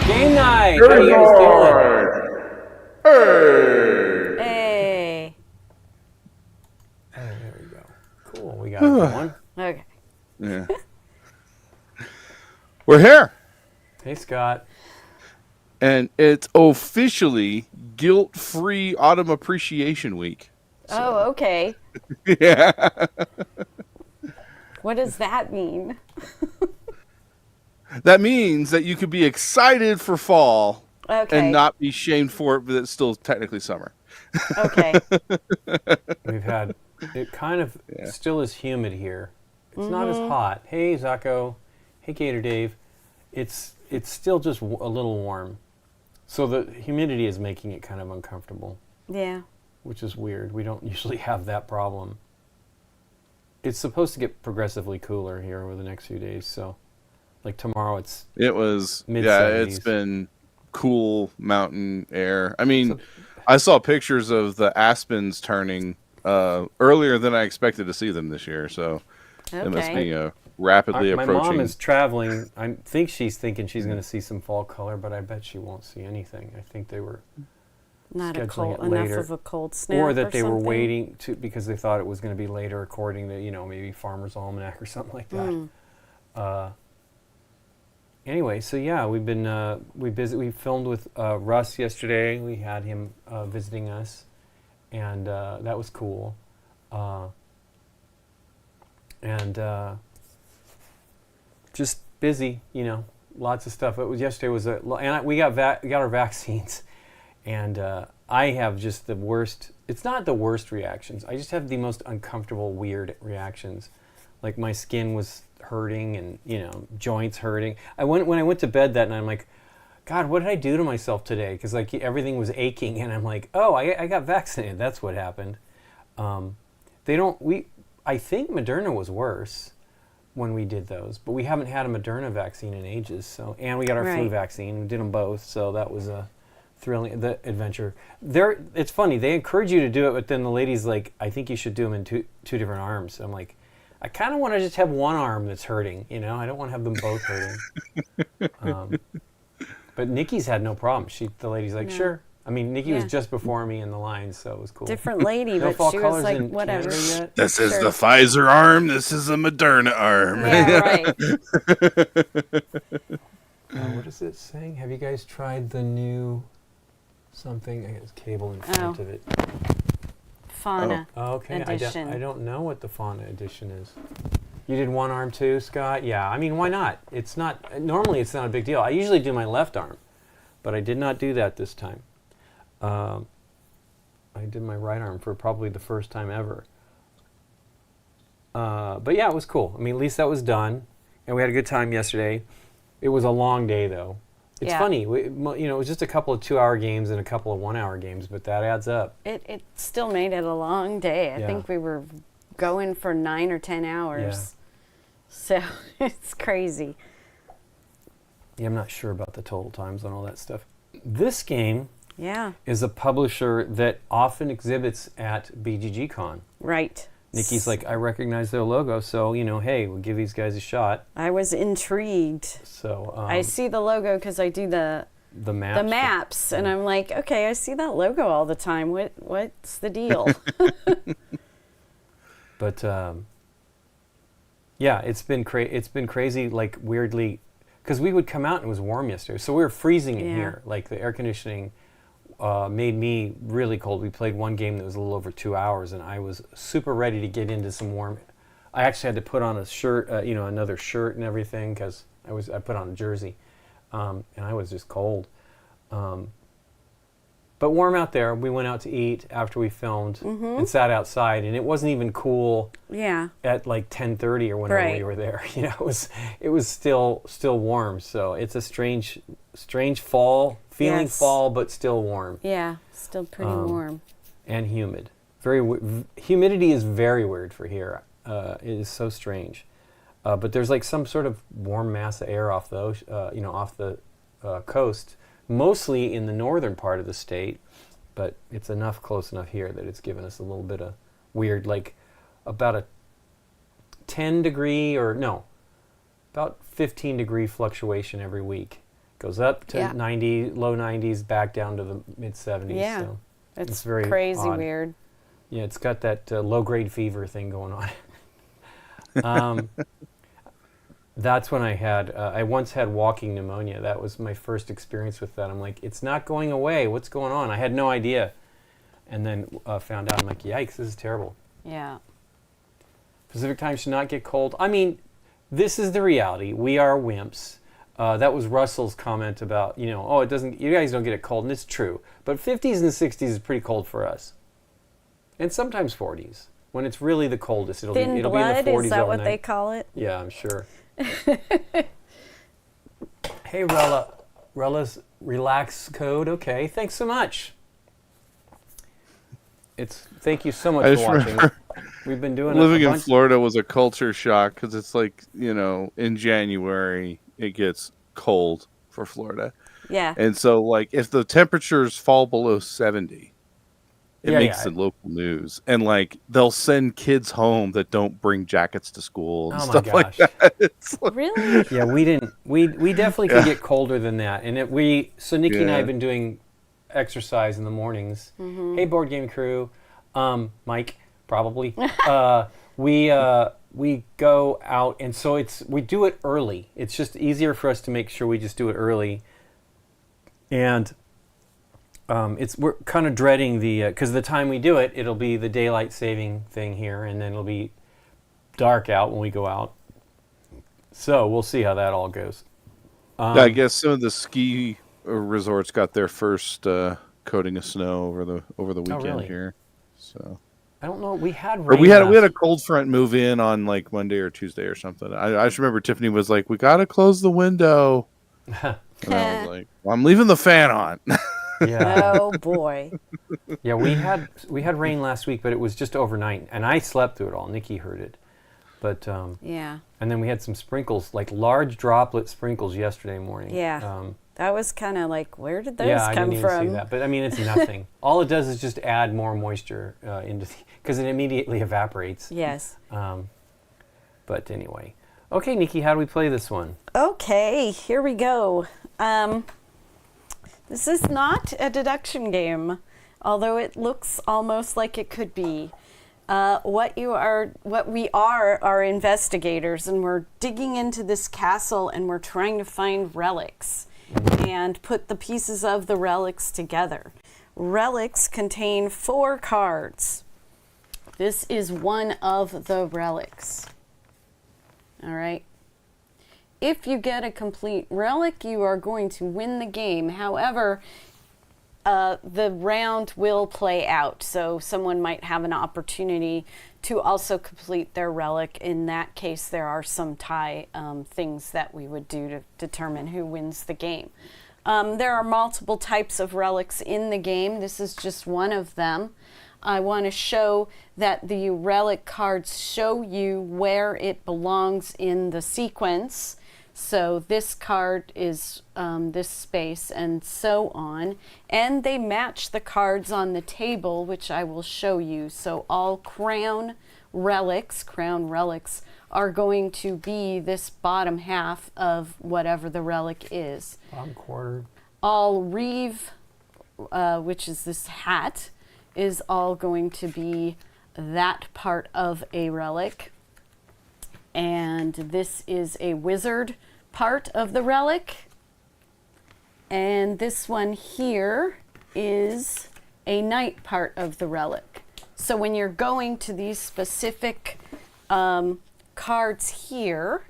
GameNight! How are you guys doing? Hey. There we go. Cool, we got it going. Okay. Yeah. We're here. Hey, Scott. And it's officially guilt-free Autumn Appreciation Week. So. Oh, okay. Yeah. What does that mean? That means that you could be excited for fall and not be shamed for it, but it's still technically summer. Okay. We've had, it kind of still is humid here. It's not as hot. Hey, Zacho. Hey, Gator Dave. It's still just a little warm. So the humidity is making it kind of uncomfortable. Yeah. Which is weird. We don't usually have that problem. It's supposed to get progressively cooler here over the next few days, so like tomorrow it was mid-70s. Yeah, it's been cool mountain air. I mean, I saw pictures of the aspens turning earlier than I expected to see them this year, so it must be rapidly approaching. My mom is traveling. I think she's thinking she's going to see some fall color, but I bet she won't see anything. I think they were not scheduling enough later, of a cold snap, or that they something. were waiting to because they thought it was going to be later, according to maybe Farmer's Almanac or something like that. Anyway, so yeah, we've been we filmed with Russ yesterday. We had him visiting us, and that was cool. Just busy, lots of stuff. Yesterday was and we got our vaccines, and I have just the worst. It's not the worst reactions. I just have the most uncomfortable, weird reactions. Like my skin was hurting, and joints hurting. When I went to bed that night, I'm like, God, what did I do to myself today? Because like everything was aching, and I'm like, oh, I got vaccinated. That's what happened. I think Moderna was worse when we did those, but we haven't had a Moderna vaccine in ages. So, and we got our flu vaccine. We did them both, so that was a thrilling adventure. It's funny. They encourage you to do it, but then the lady's like, I think you should do them in two different arms. So I'm like, I kind of want to just have one arm that's hurting. I don't want to have them both hurting. But Nikki's had no problem. The lady's like, sure. I mean, Nikki was just before me in the line, so it was cool. Different lady, but she was like, whatever. This is the Pfizer arm. This is the Moderna arm. Yeah, right. What is it saying? Have you guys tried the new something? I got this cable in front of it. Fauna edition. I don't know what the Fauna edition is. You did one arm too, Scott? Yeah, I mean, why not? Normally it's not a big deal. I usually do my left arm, but I did not do that this time. I did my right arm for probably the first time ever. But yeah, it was cool. I mean, at least that was done, and we had a good time yesterday. It was a long day, though. It's funny, it was just a couple of 2-hour games and a couple of 1-hour games, but that adds up. It still made it a long day. I think we were going for 9 or 10 hours. So it's crazy. Yeah, I'm not sure about the total times on all that stuff. This game Yeah. is a publisher that often exhibits at BGG Con. Right. Nikki's like, I recognize their logo, so, hey, we'll give these guys a shot. I was intrigued. So I see the logo because I do the maps, and I'm like, okay, I see that logo all the time. What's the deal? But yeah, it's been crazy, like weirdly, because we would come out and it was warm yesterday, so we were freezing in here. Like the air conditioning made me really cold. We played one game that was a little over 2 hours, and I was super ready to get into some warm. I actually had to put on a shirt, another shirt and everything, because I put on a jersey, and I was just cold. But warm out there. We went out to eat after we filmed and sat outside, and it wasn't even cool. Yeah. At like 10:30 or whenever we were there, it was still warm. So it's a strange fall feeling, fall, but still warm. Yeah, still pretty warm. And humid. Humidity is very weird for here. It is so strange. But there's like some sort of warm mass of air off the off the coast. Mostly in the northern part of the state, but it's close enough here that it's given us a little bit of weird, like about a about 15 degree fluctuation every week. Goes up to 90, low 90s, back down to the mid 70s. Yeah, so it's very crazy odd. weird. Yeah, it's got that low grade fever thing going on. That's when I once had walking pneumonia. That was my first experience with that. I'm like, it's not going away. What's going on? I had no idea. And then found out, I'm like, yikes, this is terrible. Yeah. Pacific time should not get cold. I mean, this is the reality. We are wimps. That was Russell's comment about, you guys don't get it cold, and it's true. But 50s and 60s is pretty cold for us. And sometimes 40s. When it's really the coldest, it'll be in the 40s is that overnight. what they call it? Yeah, I'm sure. Hey, Rella's relax code. Okay, thanks so much. Thank you so much for watching. We've been doing living in Florida was a culture shock because it's like, in January it gets cold for Florida. Yeah. And so like if the temperatures fall below 70, it makes the local news, and like they'll send kids home that don't bring jackets to school and stuff like that. Really? Yeah, we didn't. We definitely could get colder than that, and so Nikki and I have been doing exercise in the mornings. Mm-hmm. Hey, board game crew, Mike probably. We go out, and so we do it early. It's just easier for us to make sure we just do it early, and. We're kind of dreading because the time we do it, it'll be the daylight saving thing here, and then it'll be dark out when we go out. So we'll see how that all goes. I guess some of the ski resorts got their first coating of snow over the weekend here. So I don't know. We had rain. We had a cold front move in on like Monday or Tuesday or something. I just remember Tiffany was like, "We got to close the window," and I was like, well, "I'm leaving the fan on." Yeah. Oh boy. Yeah, we had rain last week, but it was just overnight, and I slept through it all. Nikki heard it, but yeah. And then we had some sprinkles, like large droplet sprinkles, yesterday morning. Yeah. That was kind of like, where did those I come didn't from? even see that, but I mean, it's nothing. All it does is just add more moisture because it immediately evaporates. Yes. But anyway, okay, Nikki, how do we play this one? Okay, here we go. This is not a deduction game, although it looks almost like it could be. What we are investigators, and we're digging into this castle, and we're trying to find relics and put the pieces of the relics together. Relics contain 4 cards. This is one of the relics. All right. If you get a complete relic, you are going to win the game. However, the round will play out, so someone might have an opportunity to also complete their relic. In that case, there are some tie things that we would do to determine who wins the game. There are multiple types of relics in the game. This is just one of them. I want to show that the relic cards show you where it belongs in the sequence. So this card is this space and so on. And they match the cards on the table, which I will show you. So all crown relics are going to be this bottom half of whatever the relic is. Bottom quarter. All reeve, which is this hat, is all going to be that part of a relic. And this is a wizard part of the relic. And this one here is a knight part of the relic. So when you're going to these specific cards here,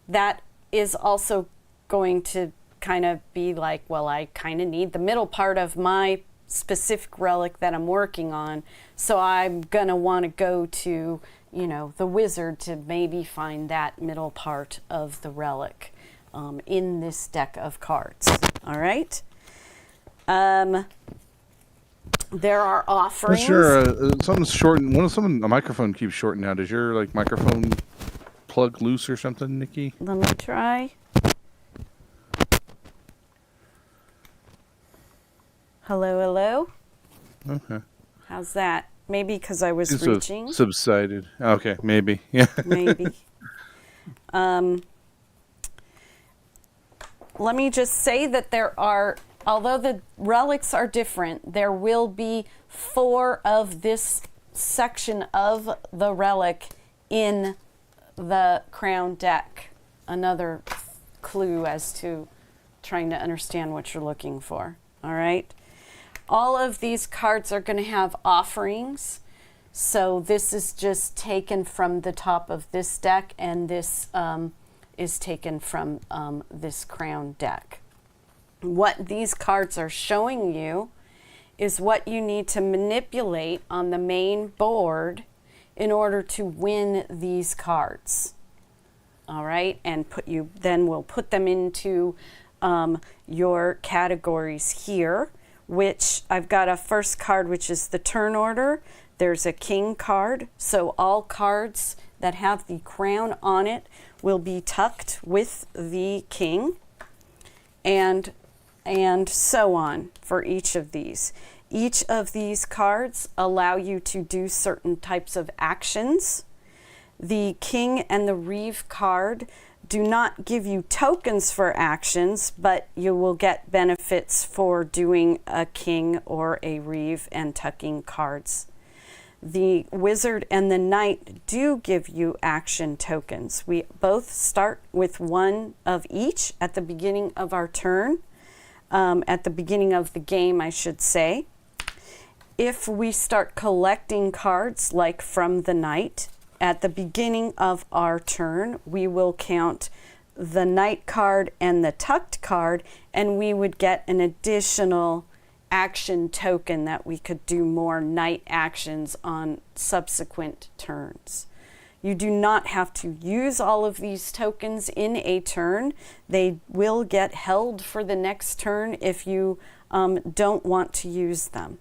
that is also going to kind of be like, well, I kind of need the middle part of my specific relic that I'm working on. So I'm going to want to go to, you know, the wizard to maybe find that middle part of the relic in this deck of cards. All right. There are offerings. Sure, something's shortened. A microphone keeps shorting out. Is your like microphone plug loose or something, Nikki? Let me try. Hello, hello. Okay. How's that? Maybe because I was It's reaching. Subsided. Okay, maybe. Yeah. Maybe. Let me just say that there are, although the relics are different, there will be 4 of this section of the relic in the crown deck. Another clue as to trying to understand what you're looking for. All right. All of these cards are going to have offerings. So this is just taken from the top of this deck, and this is taken from this crown deck. What these cards are showing you is what you need to manipulate on the main board in order to win these cards. All right, and then we'll put them into your categories here, which I've got a first card, which is the turn order. There's a king card, so all cards that have the crown on it will be tucked with the king, and so on for each of these. Each of these cards allow you to do certain types of actions. The king and the reeve card do not give you tokens for actions, but you will get benefits for doing a king or a reeve and tucking cards. The wizard and the knight do give you action tokens. We both start with 1 of each at the beginning of our turn, at the beginning of the game, I should say. If we start collecting cards, like from the knight, at the beginning of our turn, we will count the knight card and the tucked card, and we would get an additional action token that we could do more knight actions on subsequent turns. You do not have to use all of these tokens in a turn. They will get held for the next turn if you don't want to use them.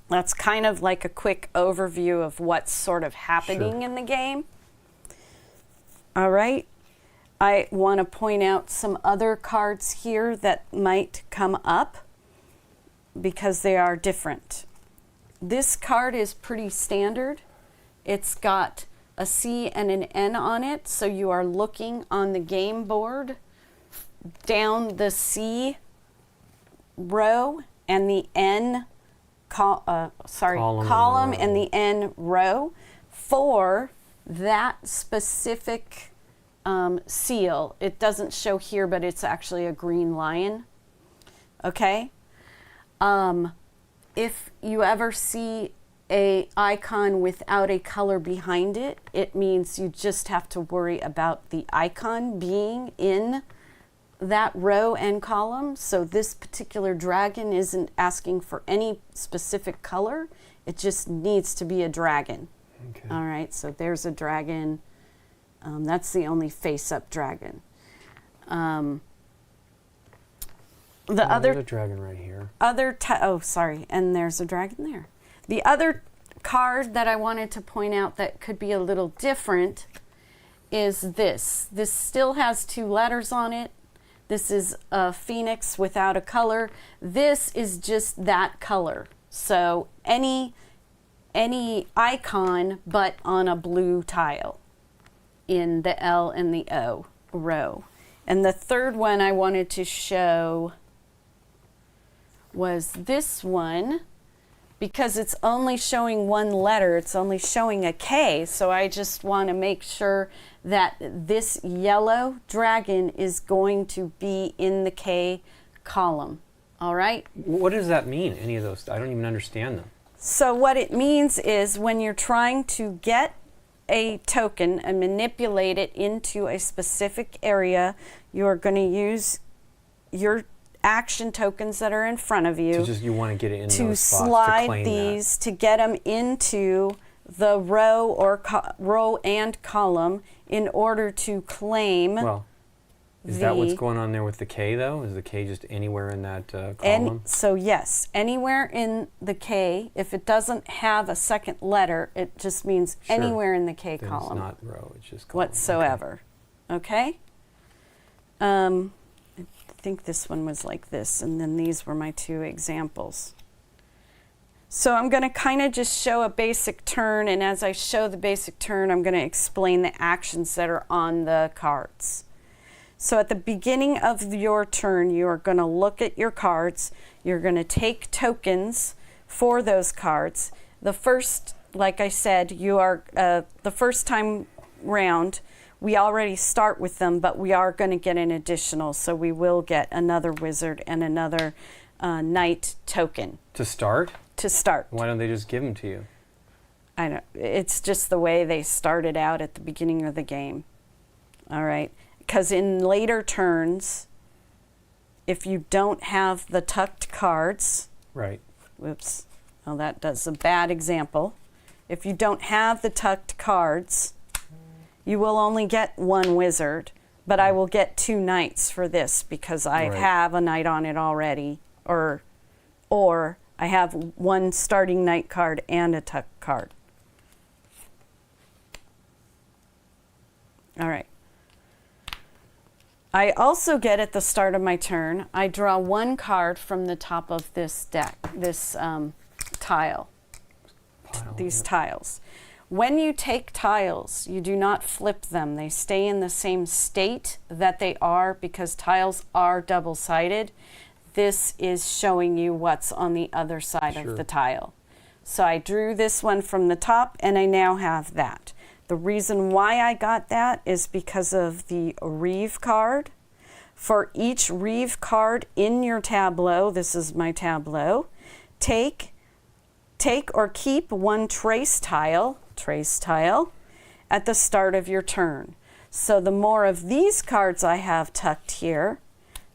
That's kind of like a quick overview of what's sort of happening in the game. All right. I want to point out some other cards here that might come up because they are different. This card is pretty standard. It's got a C and an N on it, so you are looking on the game board down the C row and the N column and the N row for that specific seal. It doesn't show here, but it's actually a green lion. Okay. If you ever see a icon without a color behind it, it means you just have to worry about the icon being in that row and column. So this particular dragon isn't asking for any specific color. It just needs to be a dragon. Okay. All right, so there's a dragon. That's the only face-up dragon. There's a dragon right here. And there's a dragon there. The other card that I wanted to point out that could be a little different is this. This still has 2 letters on it. This is a phoenix without a color. This is just that color. So any icon but on a blue tile in the L and the O row. And the third one I wanted to show was this one, because it's only showing 1 letter, it's only showing a K, so I just want to make sure that this yellow dragon is going to be in the K column. All right? What does that mean, any of those? I don't even understand them. So what it means is when you're trying to get a token and manipulate it into a specific area, you're going to use your action tokens that are in front of you. So just you want to get it in to those spots, slide to claim these to get them into the row or row and column in order to claim. Well, is that what's going on there with the K though? Is the K just anywhere in that column? So yes, anywhere in the K. If it doesn't have a second letter, it just means anywhere in the K then column. It's not row, it's just column. Whatsoever. Okay? I think this one was like this, and then these were my 2 examples. So I'm going to kind of just show a basic turn, and as I show the basic turn, I'm going to explain the actions that are on the cards. So at the beginning of your turn, you are going to look at your cards. You're going to take tokens for those cards. The first, like I said, you are the first time round, we already start with them, but we are going to get an additional. So we will get another wizard and another knight token. To start? To start. Why don't they just give them to you? I know. It's just the way they started out at the beginning of the game. All right. Because in later turns, if you don't have the tucked cards, right. Whoops. Well, that does a bad example. If you don't have the tucked cards, you will only get 1 wizard, but I will get 2 knights for this because I have a knight on it already, or I have 1 starting knight card and a tucked card. All right. I also get at the start of my turn, I draw 1 card from the top of this deck, this tile, these tiles. When you take tiles, you do not flip them. They stay in the same state that they are because tiles are double-sided. This is showing you what's on the other side of the tile. So I drew this one from the top, and I now have that. The reason why I got that is because of the Reeve card. For each Reeve card in your tableau, this is my tableau, take or keep 1 trace tile at the start of your turn. So the more of these cards I have tucked here,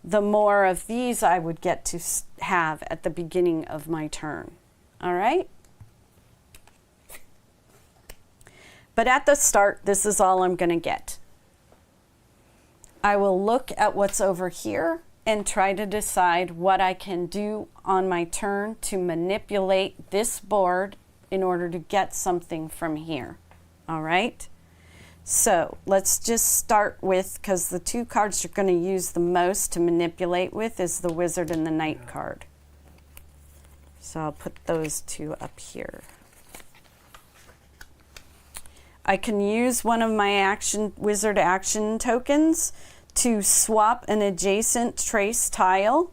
the more of these I would get to have at the beginning of my turn. All right? But at the start, this is all I'm going to get. I will look at what's over here and try to decide what I can do on my turn to manipulate this board in order to get something from here. All right? So let's just start with, because the 2 cards you're going to use the most to manipulate with is the wizard and the knight card. So I'll put those 2 up here. I can use one of my wizard action tokens to swap an adjacent trace tile,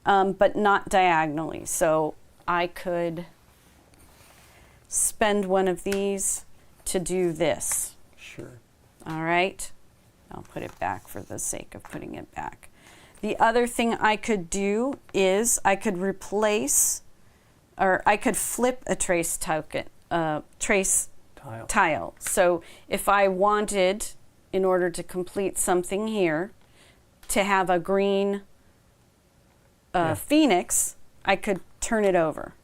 but not diagonally. So I could spend one of these to do this. Sure. All right. I'll put it back for the sake of putting it back. The other thing I could do is I could replace, or I could flip a trace token, trace tile. So if I wanted, in order to complete something here, to have a green phoenix, I could turn it over.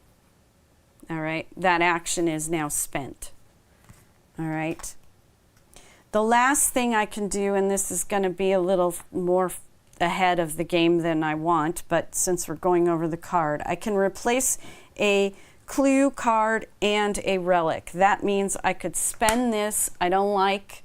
All right, that action is now spent. All right. The last thing I can do, and this is going to be a little more ahead of the game than I want, but since we're going over the card, I can replace a clue card and a relic. That means I could spend this. I don't like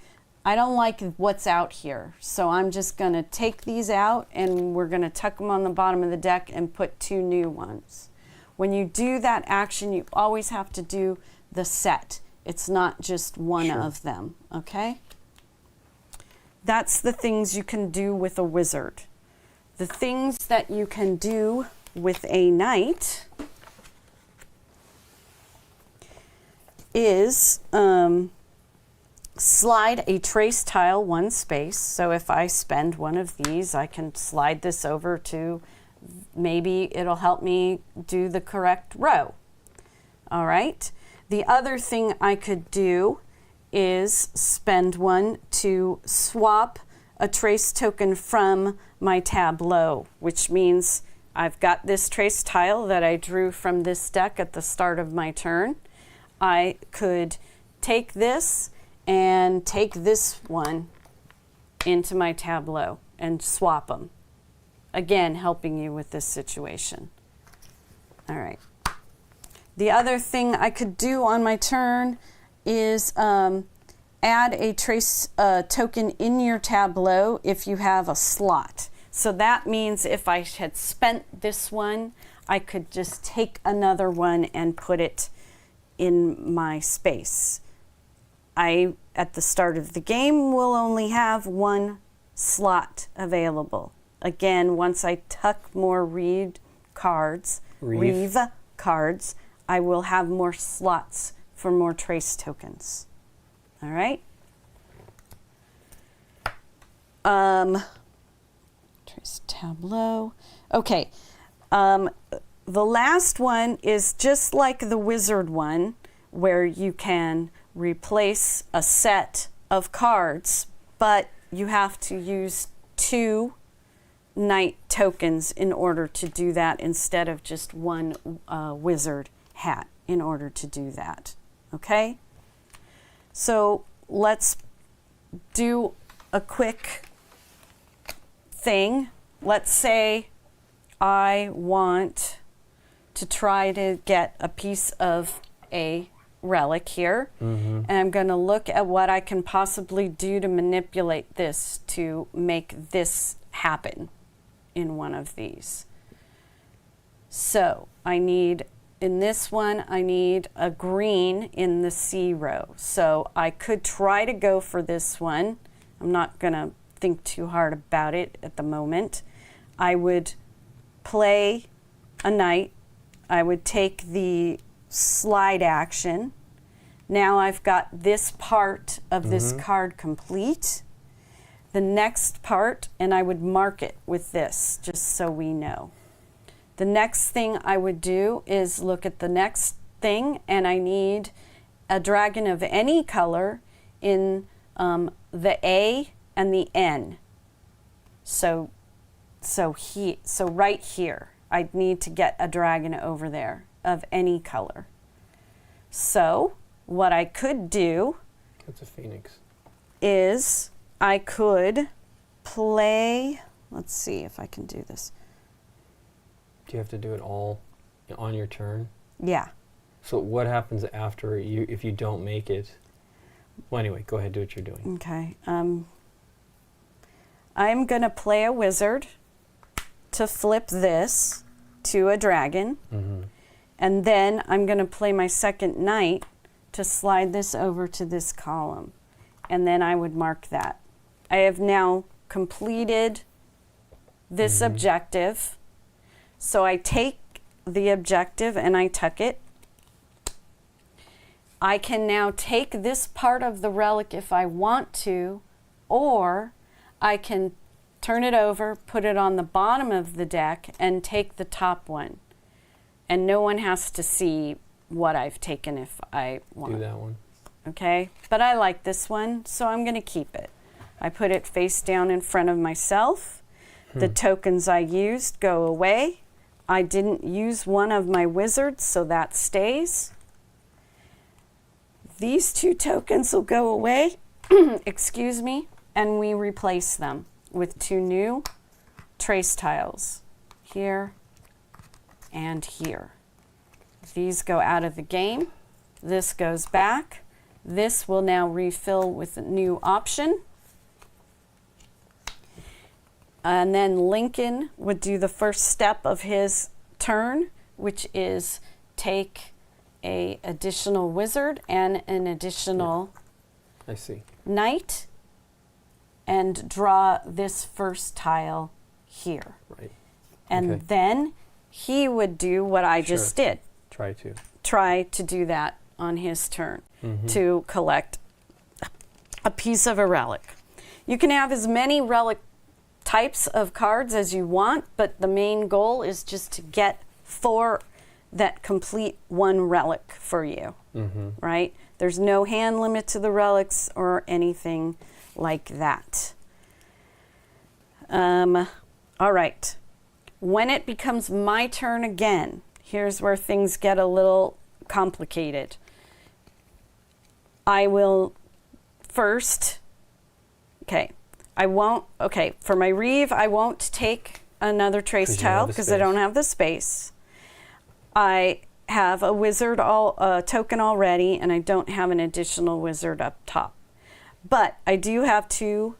I don't like what's out here. So I'm just going to take these out and we're going to tuck them on the bottom of the deck and put 2 new ones. When you do that action, you always have to do the set. It's not just one of them, okay? That's the things you can do with a wizard. The things that you can do with a knight is slide a trace tile 1 space. So if I spend one of these, I can slide this over to, maybe it'll help me do the correct row. All right. The other thing I could do is spend 1 to swap a trace token from my tableau, which means I've got this trace tile that I drew from this deck at the start of my turn. I could take this and take this one into my tableau and swap them. Again, helping you with this situation. All right. The other thing I could do on my turn is add a trace token in your tableau if you have a slot. So that means if I had spent this one, I could just take another one and put it in my space. I, at the start of the game, will only have 1 slot available. Again, once I tuck more reeve cards, I will have more slots for more trace tokens. All right. Trace tableau. Okay. The last one is just like the wizard one, where you can replace a set of cards, but you have to use 2 knight tokens in order to do that instead of just 1 wizard hat in order to do that. Okay? So let's do a quick thing. Let's say I want to try to get a piece of a relic here, and I'm going to look at what I can possibly do to manipulate this to make this happen in one of these. So I need, in this one, I need a green in the C row. So I could try to go for this one. I'm not going to think too hard about it at the moment. I would play a knight. I would take the slide action. Now I've got this part of this card complete. The next part, and I would mark it with this, just so we know. The next thing I would do is look at the next thing, and I need a dragon of any color in the A and the N. So right here, I'd need to get a dragon over there of any color. So what I could do, that's a phoenix, is I could play, let's see if I can do this. Do you have to do it all on your turn? Yeah. So what happens after you if you don't make it? Well, anyway, go ahead, do what you're doing. Okay. I'm going to play a wizard to flip this to a dragon. And then I'm going to play my second knight to slide this over to this column. And then I would mark that. I have now completed this objective. So I take the objective and I tuck it. I can now take this part of the relic if I want to, or I can turn it over, put it on the bottom of the deck, and take the top one. And no one has to see what I've taken if I want. Do that one. Okay, but I like this one, so I'm going to keep it. I put it face down in front of myself. The tokens I used go away. I didn't use one of my wizards, so that stays. These 2 tokens will go away, excuse me, and we replace them with 2 new trace tiles here and here. These go out of the game. This goes back. This will now refill with a new option. And then Lincoln would do the first step of his turn, which is take a additional wizard and an additional I see. knight and draw this first tile here. Right. And Okay. then he would do what I just Sure. did. Try to do that on his turn to collect a piece of a relic. You can have as many relic types of cards as you want, but the main goal is just to get 4 that complete 1 relic for you, right? There's no hand limit to the relics or anything like that. All right. When it becomes my turn again, here's where things get a little complicated. I will first, for my Reeve, I won't take another trace 'Cause you don't tile have the because I don't space. have the space. I have a wizard token already, and I don't have an additional wizard up top. But I do have 2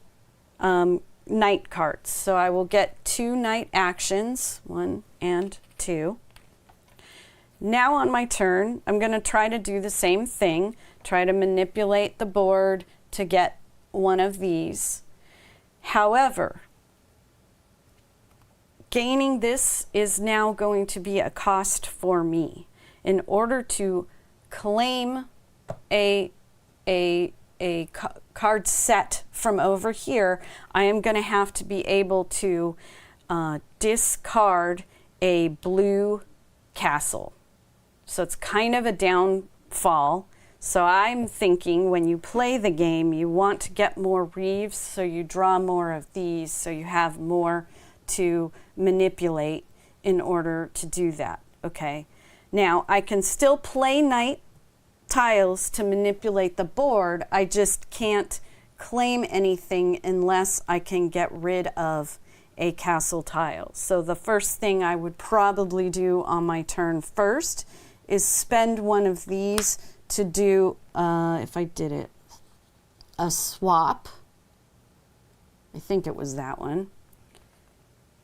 knight cards, so I will get 2 knight actions, 1 and 2. Now on my turn, I'm going to try to do the same thing, try to manipulate the board to get one of these. However, gaining this is now going to be a cost for me. In order to claim a card set from over here, I am going to have to be able to discard a blue castle. So it's kind of a downfall. So I'm thinking when you play the game, you want to get more Reeves, so you draw more of these, so you have more to manipulate in order to do that, okay? Now, I can still play knight tiles to manipulate the board. I just can't claim anything unless I can get rid of a castle tile. So the first thing I would probably do on my turn first is spend one of these to do, if I did it, a swap. I think it was that one,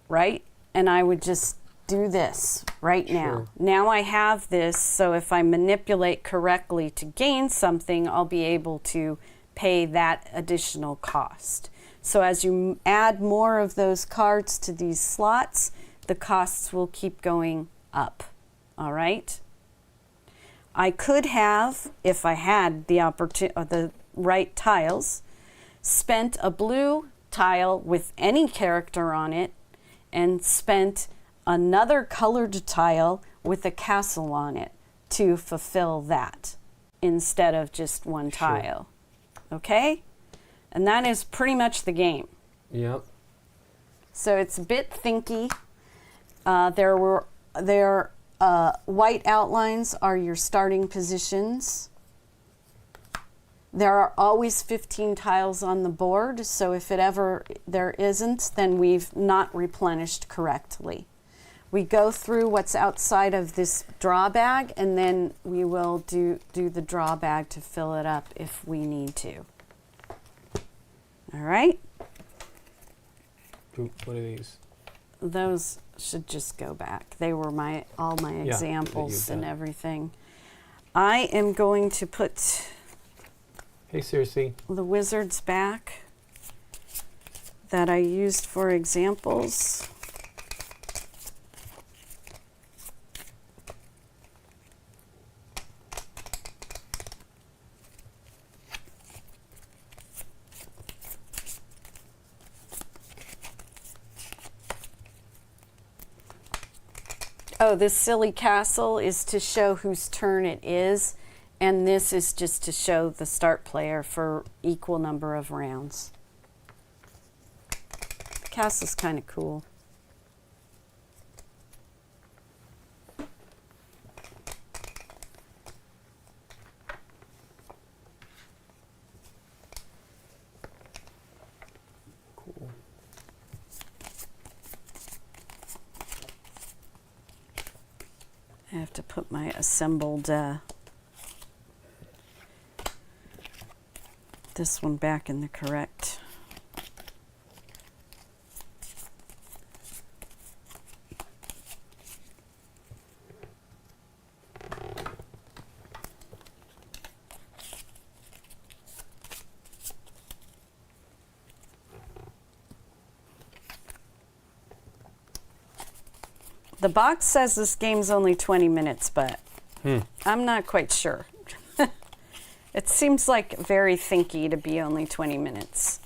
right? And I would just do this right now. Sure. Now I have this, so if I manipulate correctly to gain something, I'll be able to pay that additional cost. So as you add more of those cards to these slots, the costs will keep going up, all right? I could have, if I had the right tiles, spent a blue tile with any character on it and spent another colored tile with a castle on it to fulfill that instead of just one tile. Okay? And that is pretty much the game. Yep. So it's a bit thinky. White outlines are your starting positions. There are always 15 tiles on the board, so if there isn't, then we've not replenished correctly. We go through what's outside of this draw bag, and then we will do the draw bag to fill it up if we need to. All right? What are these? Those should just go back. They were all my examples and everything. I am going to put Hey, seriously. the wizards back that I used for examples. Oh, this silly castle is to show whose turn it is, and this is just to show the start player for equal number of rounds. The castle's kind of cool. Cool. I have to put my assembled this one back in the correct. The box says this game's only 20 minutes, but I'm not quite sure. It seems like very thinky to be only 20 minutes.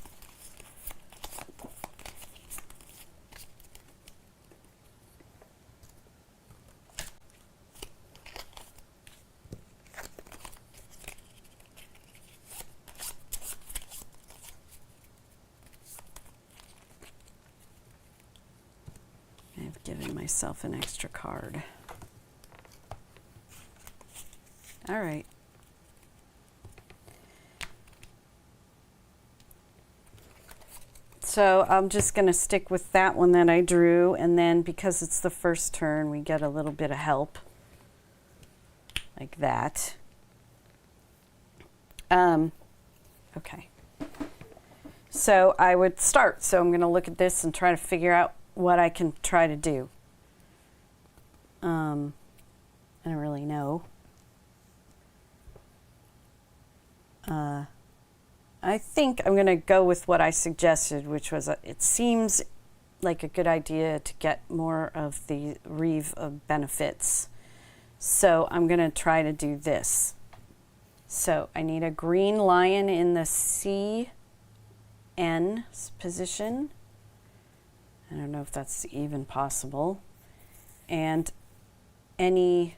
I've given myself an extra card. All right. So I'm just going to stick with that one that I drew, and then because it's the first turn, we get a little bit of help, like that. Okay. So I would start. So I'm going to look at this and try to figure out what I can try to do. I don't really know. I think I'm going to go with what I suggested, which was it seems like a good idea to get more of the Reeve of benefits. So I'm going to try to do this. So I need a green lion in the CN position. I don't know if that's even possible. And any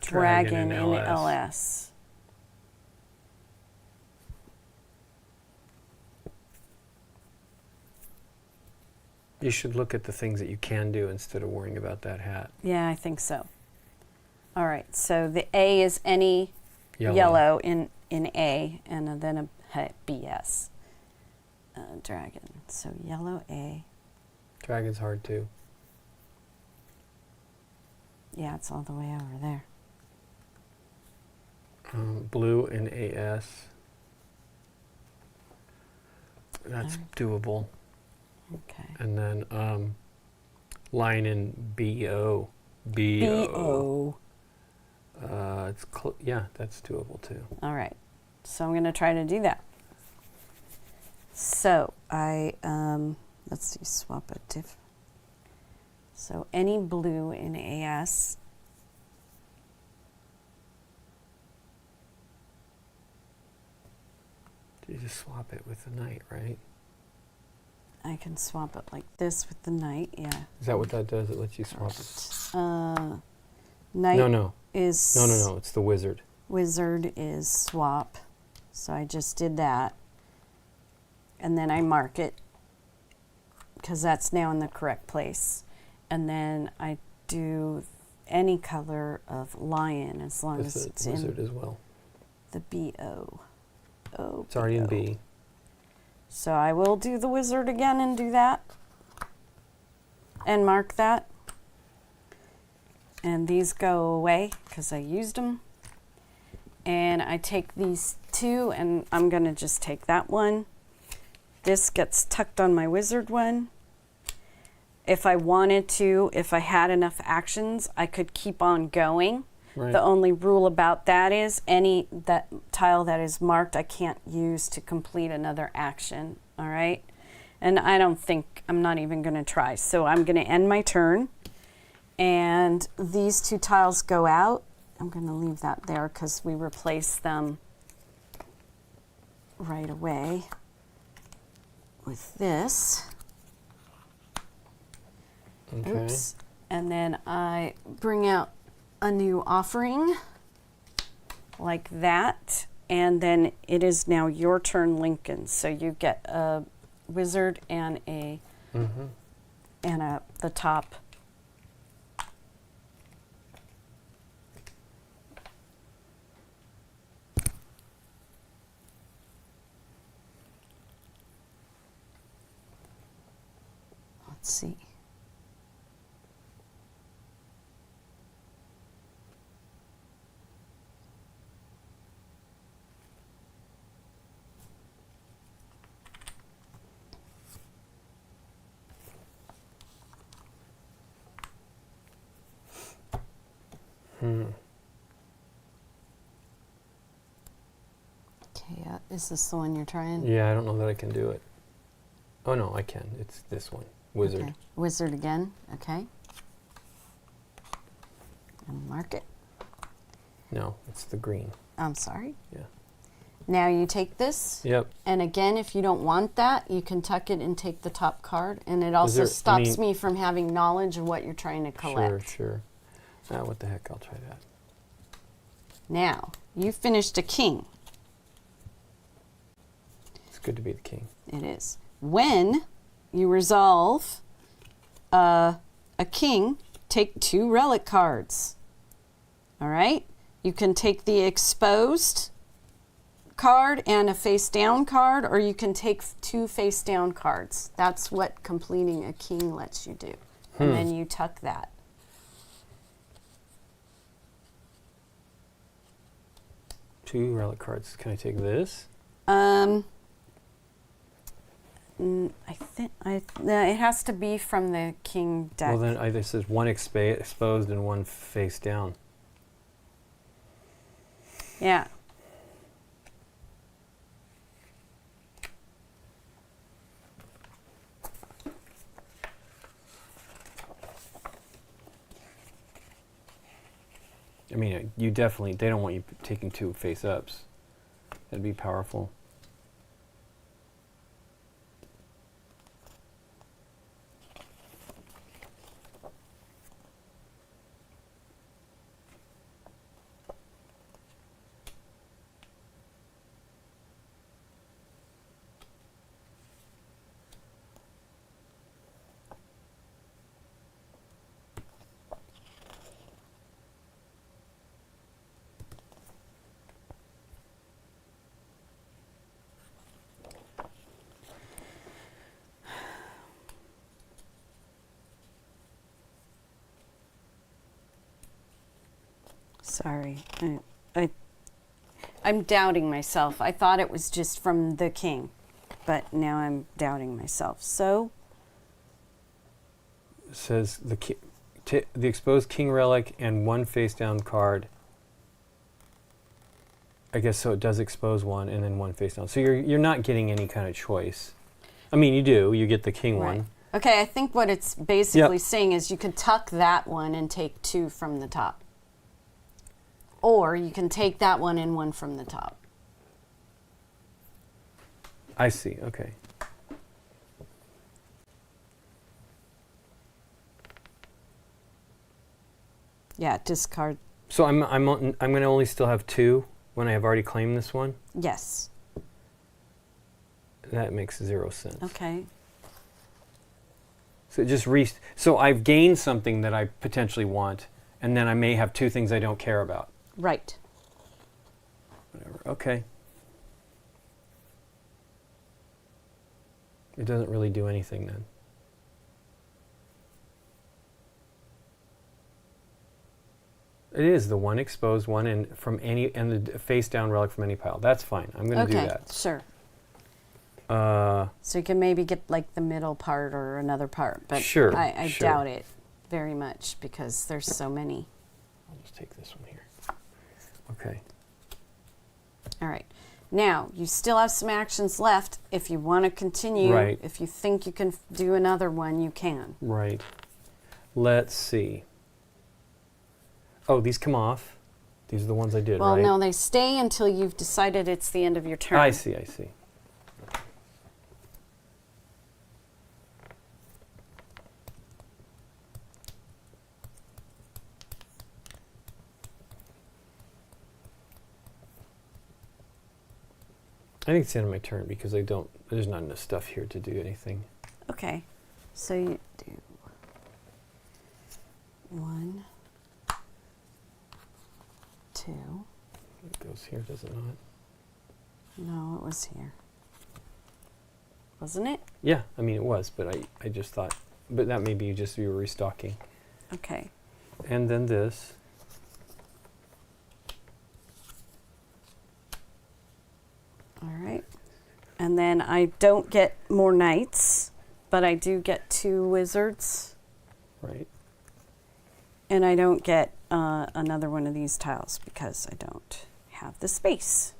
dragon in LS. You should look at the things that you can do instead of worrying about that hat. Yeah, I think so. All right, so the A is any yellow in A, and then a BS. Dragon. So yellow A. Dragon's hard too. Yeah, it's all the way over there. Blue in AS. That's doable. Okay. And then line in BO. BO. Yeah, that's doable too. All right. So I'm going to try to do that. So I, let's see, swap a diff. So any blue in AS. You just swap it with the knight, right? I can swap it like this with the knight, yeah. Is that what that does? It lets you swap it? Knight No. is... No, it's the wizard. Wizard is swap. So I just did that. And then I mark it, because that's now in the correct place. And then I do any color of lion as long as it's wizard in as well. the BO. It's already in B. So I will do the wizard again and do that. And mark that. And these go away because I used them. And I take these two, and I'm going to just take that one. This gets tucked on my wizard one. If I wanted to, if I had enough actions, I could keep on going. Right. The only rule about that is any that tile that is marked I can't use to complete another action, all right? And I don't think, I'm not even going to try. So I'm going to end my turn, and these two tiles go out. I'm going to leave that there because we replace them right away with this. Okay. Oops. And then I bring out a new offering like that, and then it is now your turn, Lincoln. So you get a wizard and a the top. Let's see. Okay, is this the one you're trying? Yeah, I don't know that I can do it. Oh no, I can. It's this one. Wizard. Okay. Wizard again. Okay. And mark it. No, it's the green. I'm sorry. Yeah. Now you take this. Yep. And again, if you don't want that, you can tuck it and take the top card. And it also stops me from having knowledge of what you're trying to collect. Sure. What the heck? I'll try that. Now, you finished a king. It's good to be the king. It is. When you resolve a king, take 2 relic cards. All right? You can take the exposed card and a face down card, or you can take 2 face down cards. That's what completing a king lets you do. And then you tuck that. Two relic cards. Can I take this? I think it has to be from the king deck. Well, then either says one exposed and one face down. Yeah. I mean, you definitely, they don't want you taking 2 face ups. That'd be powerful. Sorry. I'm doubting myself. I thought it was just from the king, but now I'm doubting myself. So It says the exposed king relic and 1 face down card. I guess so. It does expose 1 and then 1 face down. So you're not getting any kind of choice. I mean, you do. You get the king one. Okay, I think what it's basically saying is you can tuck that one and take 2 from the top. Or you can take that one and 1 from the top. I see. Okay. Yeah, discard. So I'm going to only still have 2 when I have already claimed this one. Yes. That makes 0 sense. Okay. So it just so I've gained something that I potentially want, and then I may have 2 things I don't care about. Right. Whatever. Okay. It doesn't really do anything then. It is the 1 exposed one and the face down relic from any pile. That's fine. I'm going to do that. Sure. So you can maybe get like the middle part or another part, but sure, I doubt it very much because there's so many. I'll just take this one here. Okay. All right. Now, you still have some actions left. If you want to continue, right. If you think you can do another one, you can. Right. Let's see. Oh, these come off. These are the ones I did, well, right? no, they stay until you've decided it's the end of your turn. I see. I think it's the end of my turn because there's not enough stuff here to do anything. Okay. So you do 1, 2. It goes here, does it not? No, it was here. Wasn't it? Yeah, I mean it was, but I just thought, but that maybe you were restocking. Okay. And then this. All right. And then I don't get more knights, but I do get 2 wizards. Right. And I don't get another one of these tiles because I don't have the space.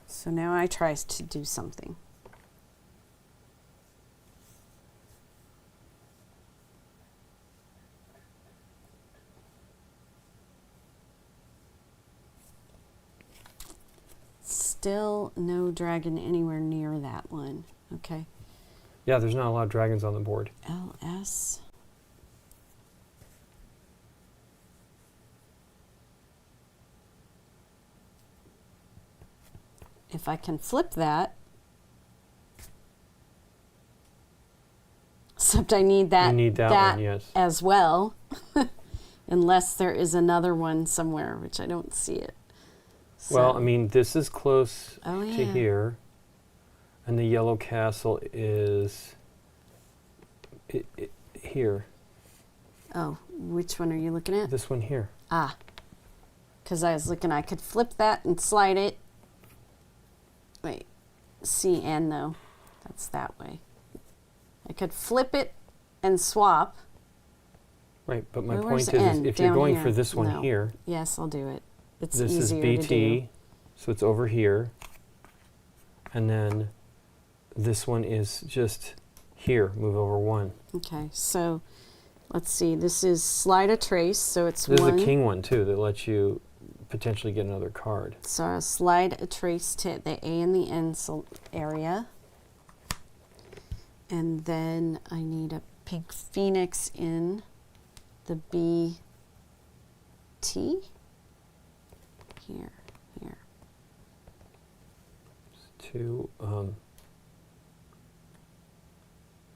So now I try to do something. Still no dragon anywhere near that one. Okay. Yeah, there's not a lot of dragons on the board. LS. If I can flip that, except I need that, You need that one, yes. as well, unless there is another one somewhere, which I don't see it. Well, So- I mean, this is close Oh, to yeah. here, and the yellow castle is here. Oh, which one are you looking at? This one here. Ah, because I was looking, I could flip that and slide it. Wait, CN though, that's that way. I could flip it and swap. Right, but my Where's point is N? if you're Down going here. for this one No. here, Yes, I'll do it. It's this is easier to do. BT, so it's over here, and then this one is just here, move over one. Okay, so let's see. This is slide a trace, so it's This one. is a king one too that lets you potentially get another card. So I'll slide a trace to the A and the N area. And then I need a pink phoenix in the BT. Here. Two,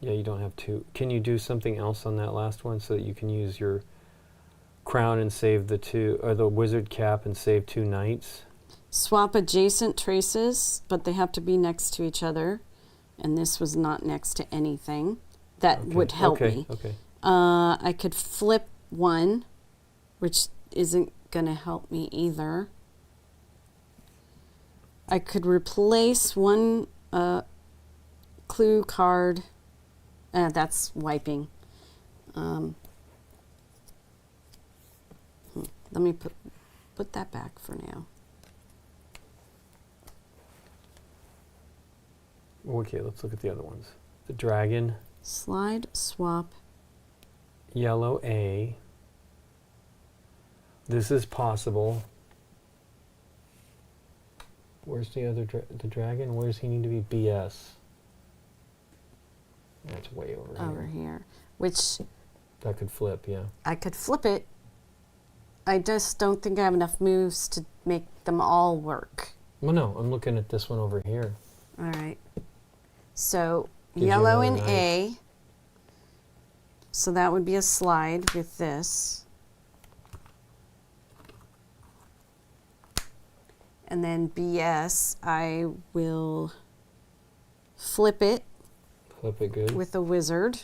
yeah, you don't have two. Can you do something else on that last one so that you can use your crown and save the two, or the wizard cap and save two knights? Swap adjacent traces, but they have to be next to each other. And this was not next to anything. That Okay, would help okay, me. Okay. I could flip one, which isn't going to help me either. I could replace one clue card. That's wiping. Let me put that back for now. Okay, let's look at the other ones. The dragon, Slide, swap. yellow A. This is possible. Where's the other the dragon? Where does he need to be? BS. That's way over here. Here, which That could flip, yeah. I could flip it. I just don't think I have enough moves to make them all work. Well, no, I'm looking at this one over here. All right. So Gives you yellow another and knight. A. So that would be a slide with this. And then BS, I will flip it Flip it good. with a wizard.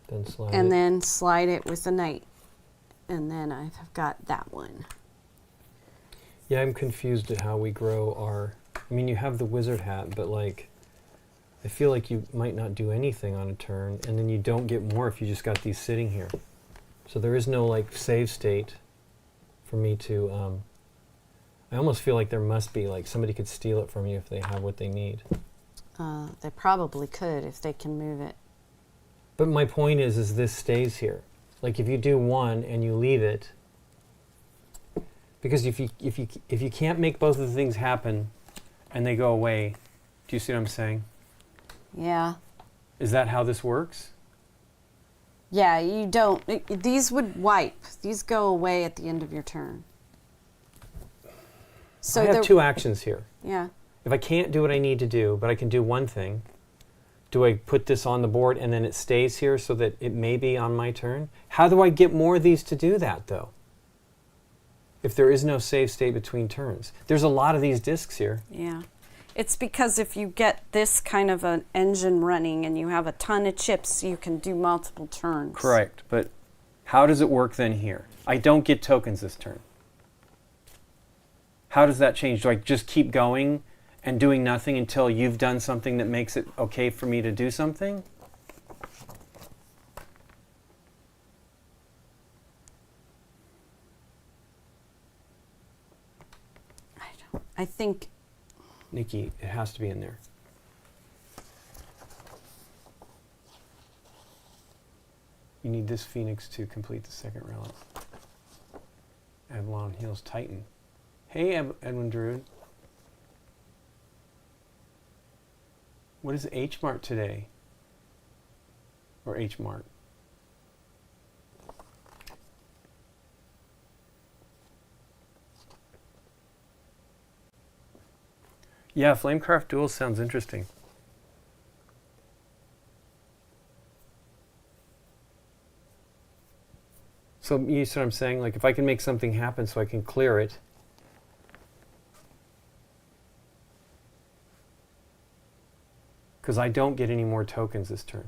Then slide And it. then slide it with a knight. And then I've got that one. Yeah, I'm confused at how we grow our... I mean, you have the wizard hat, but like... I feel like you might not do anything on a turn, and then you don't get more if you just got these sitting here. So there is no like save state for me to... I almost feel like there must be, like somebody could steal it from you if they have what they need. They probably could if they can move it. But my point is this stays here. Like if you do one and you leave it, because if you can't make both of the things happen, and they go away, do you see what I'm saying? Yeah. Is that how this works? Yeah, you don't. These would wipe. These go away at the end of your turn. So I have there- two actions here. Yeah. If I can't do what I need to do, but I can do one thing, do I put this on the board and then it stays here so that it may be on my turn? How do I get more of these to do that, though? If there is no save state between turns. There's a lot of these discs here. Yeah. It's because if you get this kind of an engine running and you have a ton of chips, you can do multiple turns. Correct, but how does it work then here? I don't get tokens this turn. How does that change? Do I just keep going and doing nothing until you've done something that makes it okay for me to do something? I think... Nikki, it has to be in there. You need this Phoenix to complete the second relic. Avalon Hills Titan. Hey, Edwin Druid. What is H Mart today? Or H Mart? Yeah, Flamecraft Duels sounds interesting. So you see what I'm saying? Like if I can make something happen so I can clear it. Because I don't get any more tokens this turn.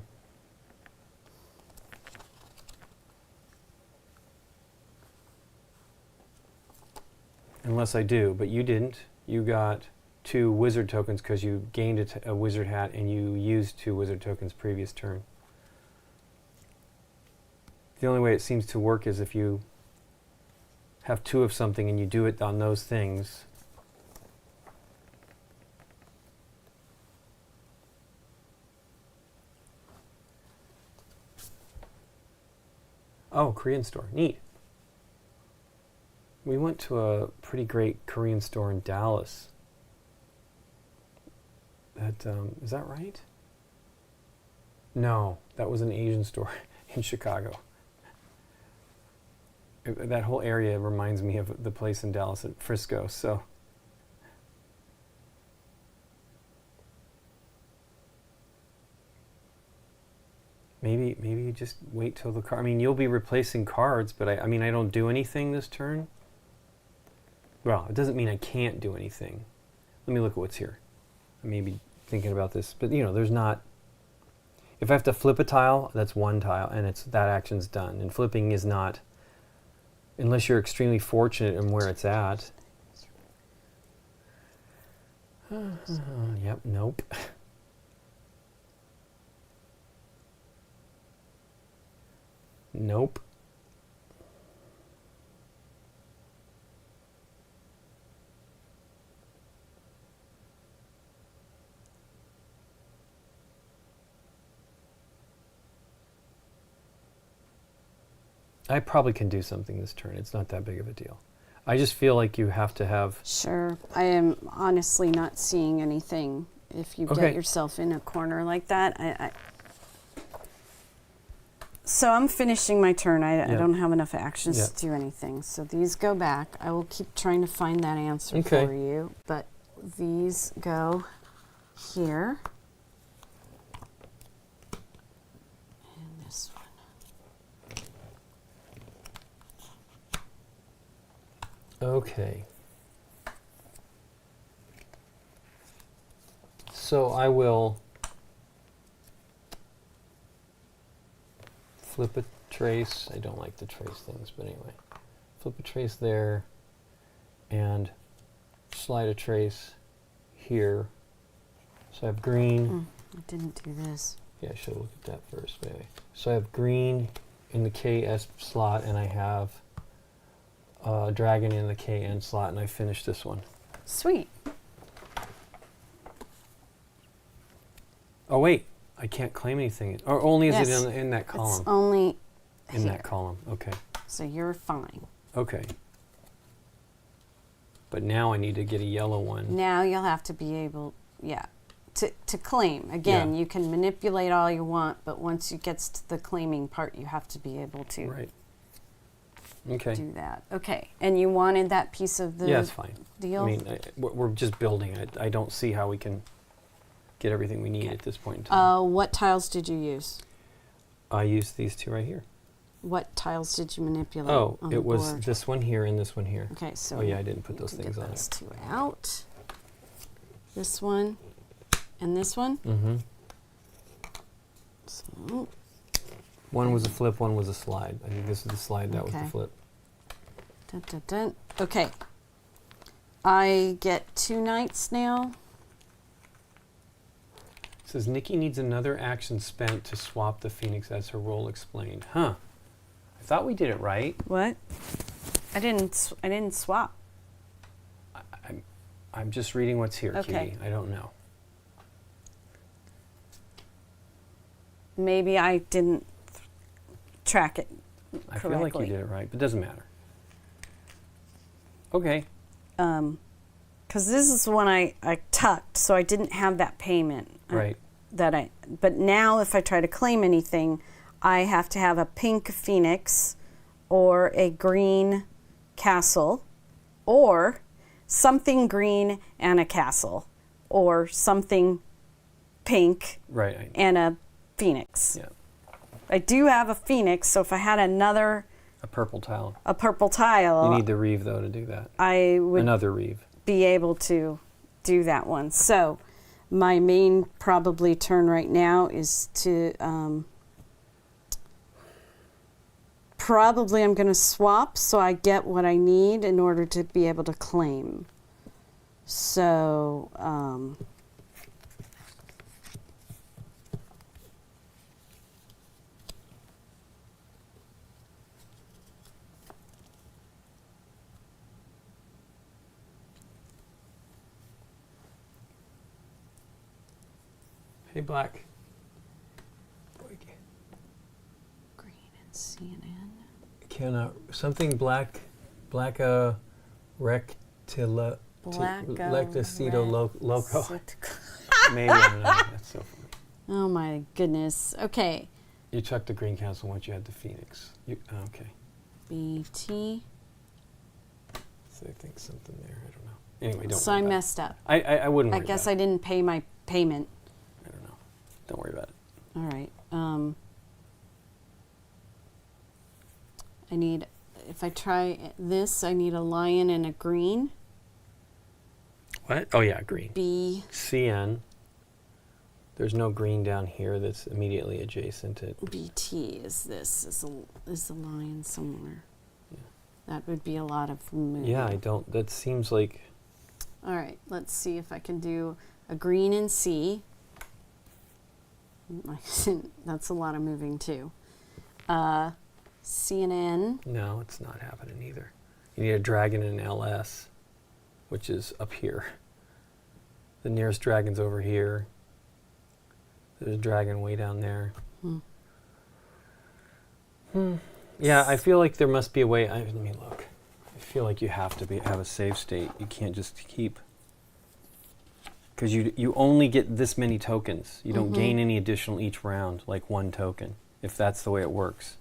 Unless I do, but you didn't. You got 2 wizard tokens because you gained a wizard hat and you used 2 wizard tokens previous turn. The only way it seems to work is if you have 2 of something and you do it on those things. Oh, Korean store. Neat. We went to a pretty great Korean store in Dallas. Is that right? No, that was an Asian store in Chicago. That whole area reminds me of the place in Dallas at Frisco, so. Maybe you just wait till the card. I mean, you'll be replacing cards, but I mean, I don't do anything this turn. Well, it doesn't mean I can't do anything. Let me look at what's here. I may be thinking about this, but you know, there's not. If I have to flip a tile, that's 1 tile, and that action's done. And flipping is not, unless you're extremely fortunate in where it's at. Yep, nope. Nope. I probably can do something this turn. It's not that big of a deal. I just feel like you have to have... Sure. I am honestly not seeing anything if you get yourself in a corner like that. So I'm finishing my turn. I don't have enough actions to do anything. So these go back. I will keep trying to find that answer for you. But these go here. And this one. Okay. So I will flip a trace. I don't like the trace things, but anyway. Flip a trace there and slide a trace here. So I have green. I didn't do this. Yeah, I should look at that first, maybe. So I have green in the KS slot, and I have dragon in the KN slot, and I finished this one. Sweet. Oh wait, I can't claim anything. Or only is it in that column? It's only in that column. Okay. So you're fine. Okay. But now I need to get a yellow one. Now you'll have to be able, to claim. Again, you can manipulate all you want, but once it gets to the claiming part, you have to be able to do that. Okay. And you wanted that piece of the it's fine. deal? I mean, we're just building it. I don't see how we can get everything we need at this point in time. What tiles did you use? I used these 2 right here. What tiles did you manipulate? Oh, on it was board? this one here and this one here. Okay, so I didn't put those things get on those it. 2 out. This one and this one. Mm-hmm. So, one was a flip, one was a slide. I think this is the slide, that was the flip. Dun, dun, dun. Okay. I get 2 knights now. It says Nikki needs another action spent to swap the Phoenix as her role explained. Huh. I thought we did it right. What? I didn't swap. I'm just reading what's here, Okay. Kitty. I don't know. Maybe I didn't track it I correctly. feel like you did it right, but it doesn't matter. Okay. Because this is the one I tucked, so I didn't have that payment. Right. But now if I try to claim anything, I have to have a pink phoenix or a green castle or something green and a castle or something pink Right. and a phoenix. Yeah. I do have a phoenix, so if I had A purple tile. a purple tile, You need the reeve, though, to do that. I would Another reeve. be able to do that one. So my main probably turn right now is to probably I'm going to swap so I get what I need in order to be able to claim. So Hey, Black. green and CNN. Can something black rectila lecticito loco? Maybe I don't know. That's so funny. Oh my goodness. Okay. You chucked the green castle once you had the phoenix. Okay. BT. So I think something there. I don't know. Anyway, don't. So worry I about messed up. it. I wouldn't. I Worry guess about I didn't pay my payment. I don't know. Don't worry about it. All right. I need, if I try this, I need a lion and a green. What? Oh yeah, green. B. CN. There's no green down here that's immediately adjacent to. BT is this. Is the lion somewhere? Yeah. That would be a lot of moving. Yeah, I don't. That seems like. All right. Let's see if I can do a green and C. That's a lot of moving too. CNN. No, it's not happening either. You need a dragon and an LS, which is up here. The nearest dragon's over here. There's a dragon way down there. Yeah, I feel like there must be a way. Let me look. I feel like you have to have a save state. You can't just keep. Because you only get this many tokens. You don't gain any additional each round, like one token, if that's the way it works.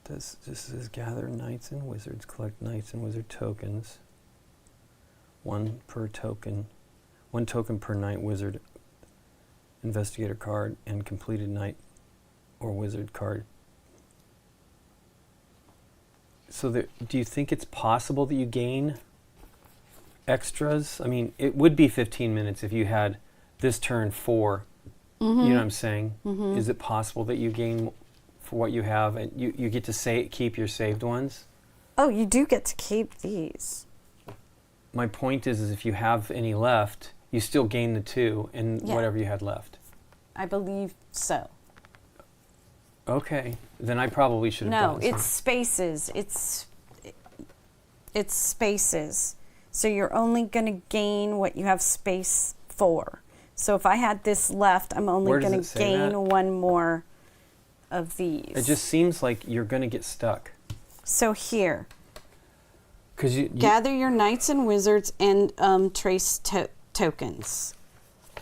This says gather knights and wizards, collect knights and wizard tokens. One per token. 1 token per knight, wizard, investigator card, and completed knight or wizard card. So do you think it's possible that you gain extras? I mean, it would be 15 minutes if you had this turn 4. You know what I'm saying? Is it possible that you gain for what you have, and you get to keep your saved ones? Oh, you do get to keep these. My point is if you have any left, you still gain the 2 and whatever you had left. I believe so. Okay, then I probably should have done No, it's spaces. It's spaces. So you're only going to gain what you have space for. So if I had this left, I'm only going to gain one more of these. It just seems like you're going to get stuck. So here, because you gather your knights and wizards and trace tokens.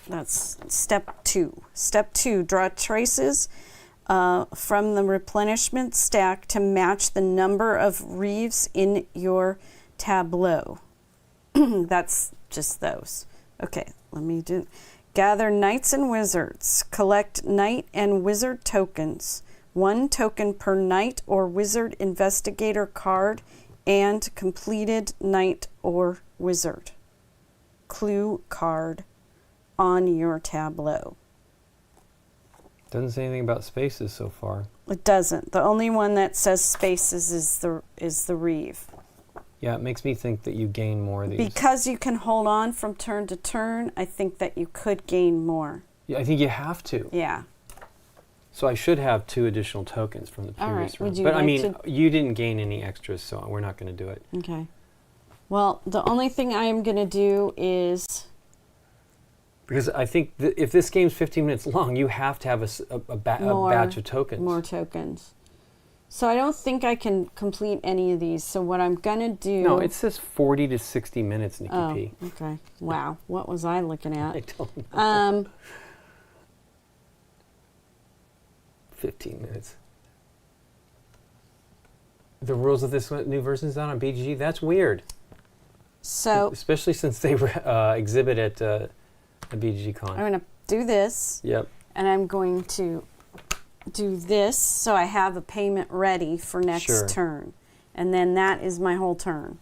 That's step 2. Step 2, draw traces from the replenishment stack to match the number of reeves in your tableau. That's just those. Okay, let me do. Gather knights and wizards. Collect knight and wizard tokens 1 token per knight or wizard investigator card and completed knight or wizard clue card on your tableau. Doesn't say anything about spaces so far. It doesn't. The only one that says spaces is the Reeve. Yeah, it makes me think that you gain more of these. Because you can hold on from turn to turn, I think that you could gain more. Yeah, I think you have to. Yeah. So I should have 2 additional tokens from the previous All right. round. Would you but like I mean, to... you didn't gain any extras, so we're not going to do it. Okay. Well, the only thing I am going to do is... Because I think if this game's 15 minutes long, you have to have a batch of tokens. More tokens. So I don't think I can complete any of these. So what I'm going to do... No, it says 40 to 60 minutes, Nikki P. Okay. Wow. What was I looking at? I don't know. 15 minutes. The rules of this new version is not on BGG. That's weird. So... Especially since they exhibit at a BGG Con. I'm going to do this. Yep. And I'm going to do this so I have a payment ready for next turn. And then that is my whole turn.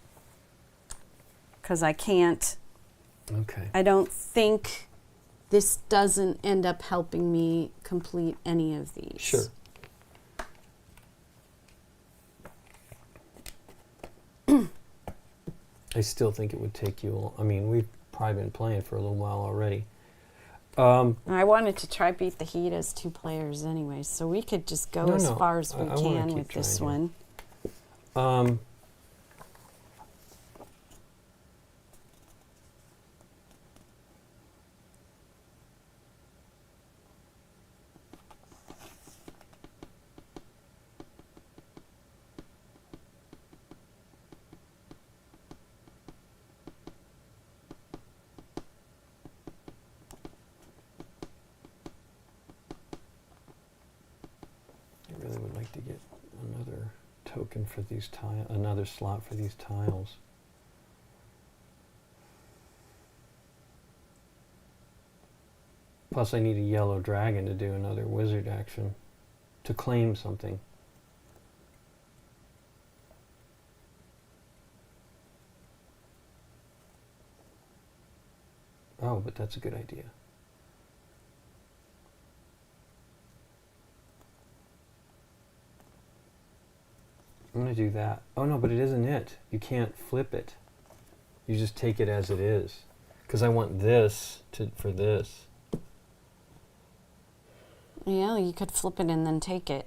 Because I can't... Okay. I don't think this doesn't end up helping me complete any of these. Sure. I still think it would take you... I mean, we've probably been playing for a little while already. I wanted to try beat the heat as 2 players anyway, so we could just go as far as we can with this one. I really would like to get another token for these another slot for these tiles. Plus I need a yellow dragon to do another wizard action, to claim something. Oh, but that's a good idea. I'm going to do that. Oh no, but it isn't it. You can't flip it. You just take it as it is. Because I want this for this. Yeah, you could flip it and then take it.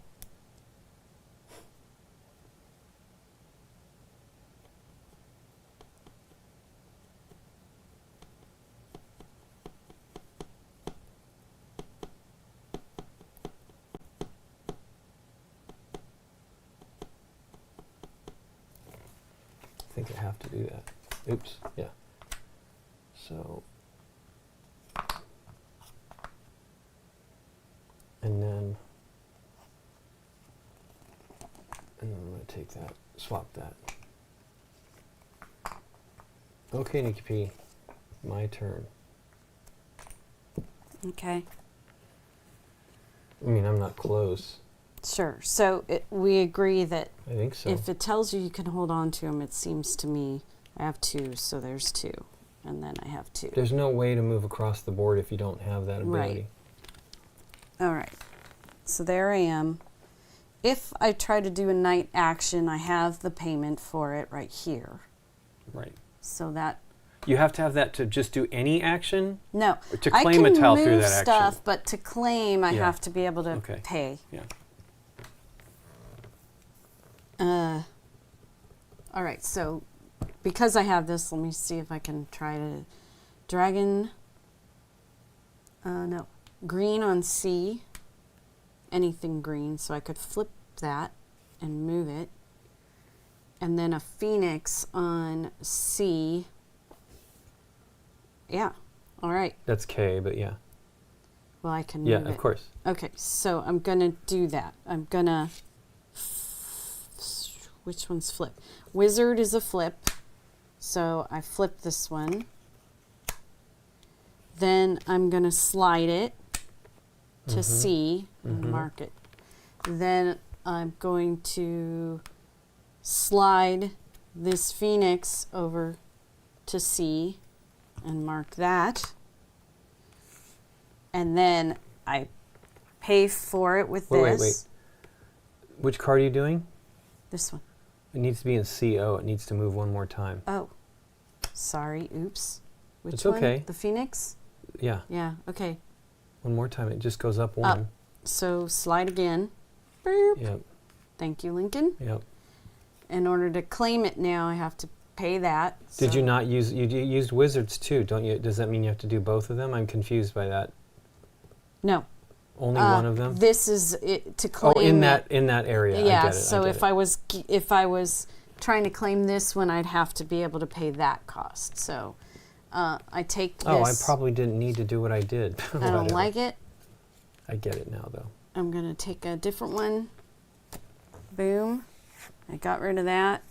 I think I have to do that. Oops, yeah. So, and then I'm going to take that, swap that. Okay, Nikki P, my turn. Okay. I mean, I'm not close. Sure. So we agree that I think so. if it tells you you can hold on to them, it seems to me I have 2, so there's 2. And then I have 2. There's no way to move across the board if you don't have that ability. Right. All right. So there I am. If I try to do a night action, I have the payment for it right here. Right. So that... You have to have that to just do any action? No. To claim a tile through that I can move stuff, action. but to claim, I have to be able to pay. Yeah. All right, so because I have this, let me see if I can try to... Dragon... no. Green on C. Anything green, so I could flip that and move it. And then a phoenix on C. Yeah, all right. That's K, but yeah. Well, I can move it. Yeah, of course. Okay, so I'm going to do that. I'm going to... Which one's flip? Wizard is a flip. So I flip this one. Then I'm going to slide it to C and mark it. Then I'm going to slide this Phoenix over to C and mark that. And then I pay for it with this. Wait. Which card are you doing? This one. It needs to be in CO. It needs to move one more time. Oh, sorry. Oops. Which It's one? okay. The Phoenix? Yeah. Yeah, okay. One more time. It just goes up one. Up. So slide again. Boop. Yep. Thank you, Lincoln. Yep. In order to claim it now, I have to pay that. Did so- you not use, you used wizards too, don't you? Does that mean you have to do both of them? I'm confused by that. No. Only one of them? This is it, to claim Oh, in it. that area. Yeah, I get it. so I get if I was trying to claim this one, I'd have to be able to pay that cost. So I take this. Oh, I probably didn't need to do what I did. I don't like it. I get it now, though. I'm going to take a different one. Boom. I got rid of that.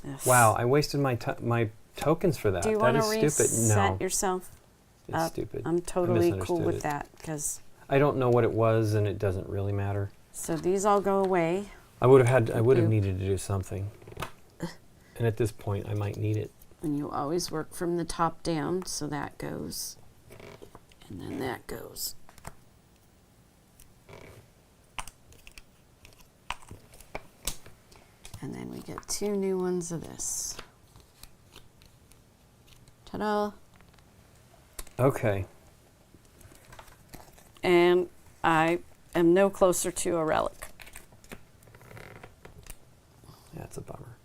Ugh. Wow, I wasted my tokens for that. Do you That want is to stupid. reset No, yourself? it's stupid. I'm totally cool misunderstood with it. that because. I don't know what it was, and it doesn't really matter. So these all go away. I would have Boop. needed to do something, and at this point, I might need it. And you always work from the top down, so that goes. And then that goes. And then we get 2 new ones of this. Ta-da! Okay. And I am no closer to a relic. That's a bummer.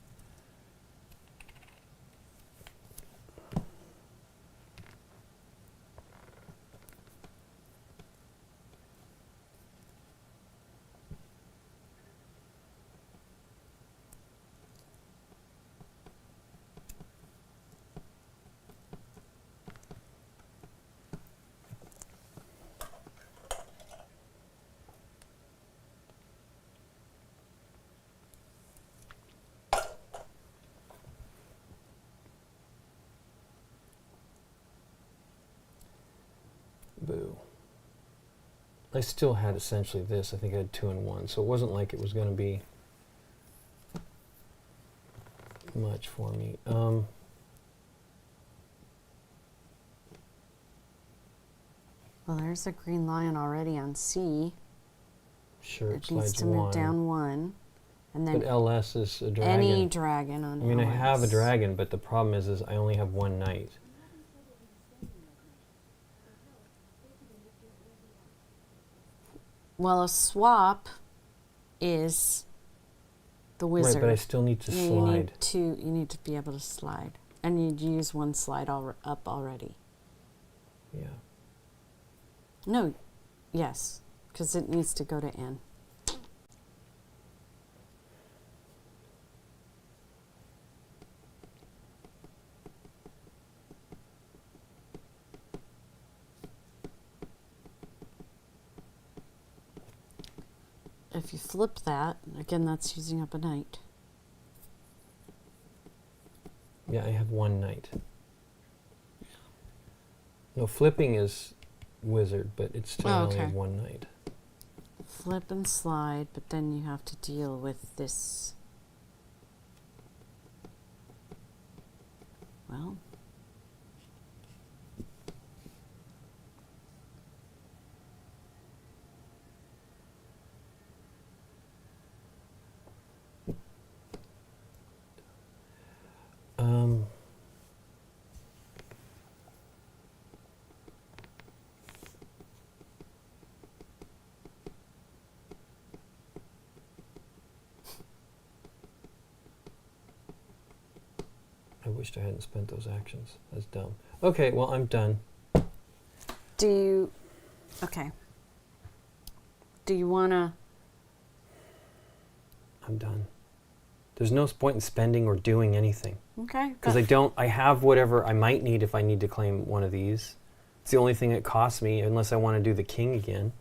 Boo. I still had essentially this. I think I had 2 and 1, so it wasn't like it was going to be much for me. Well, there's a green lion already on C. Sure, it It needs slides to move 1. down 1. And then But LS is a dragon. any dragon on I mean, I have a LS. dragon, but the problem is I only have 1 knight. Well, a swap is the wizard. Right, but I still need to Yeah, slide. you need to be able to slide. And you'd use 1 slide up already. Yeah. No, yes, because it needs to go to N. If you flip that, again, that's using up a knight. Yeah, I have 1 knight. No, flipping is wizard, but it's still I only have 1 knight. Flip and slide, but then you have to deal with this. Well, I wished I hadn't spent those actions. That's dumb. Okay, well, I'm done. do you, okay. Do you want to, I'm done. There's no point in spending or doing anything. okay. Because I have whatever I might need if I need to claim one of these. It's the only thing it costs me, unless I want to do the king again,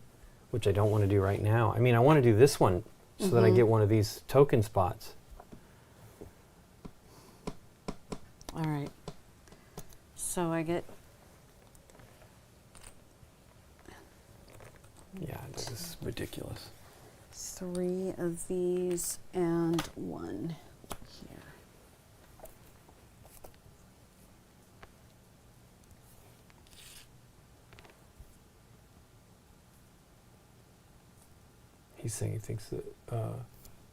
which I don't want to do right now. I mean, I want to do this one so that I get one of these token spots. All right. So I get, Yeah, this is ridiculous. 3 of these and 1 here. He's saying he thinks that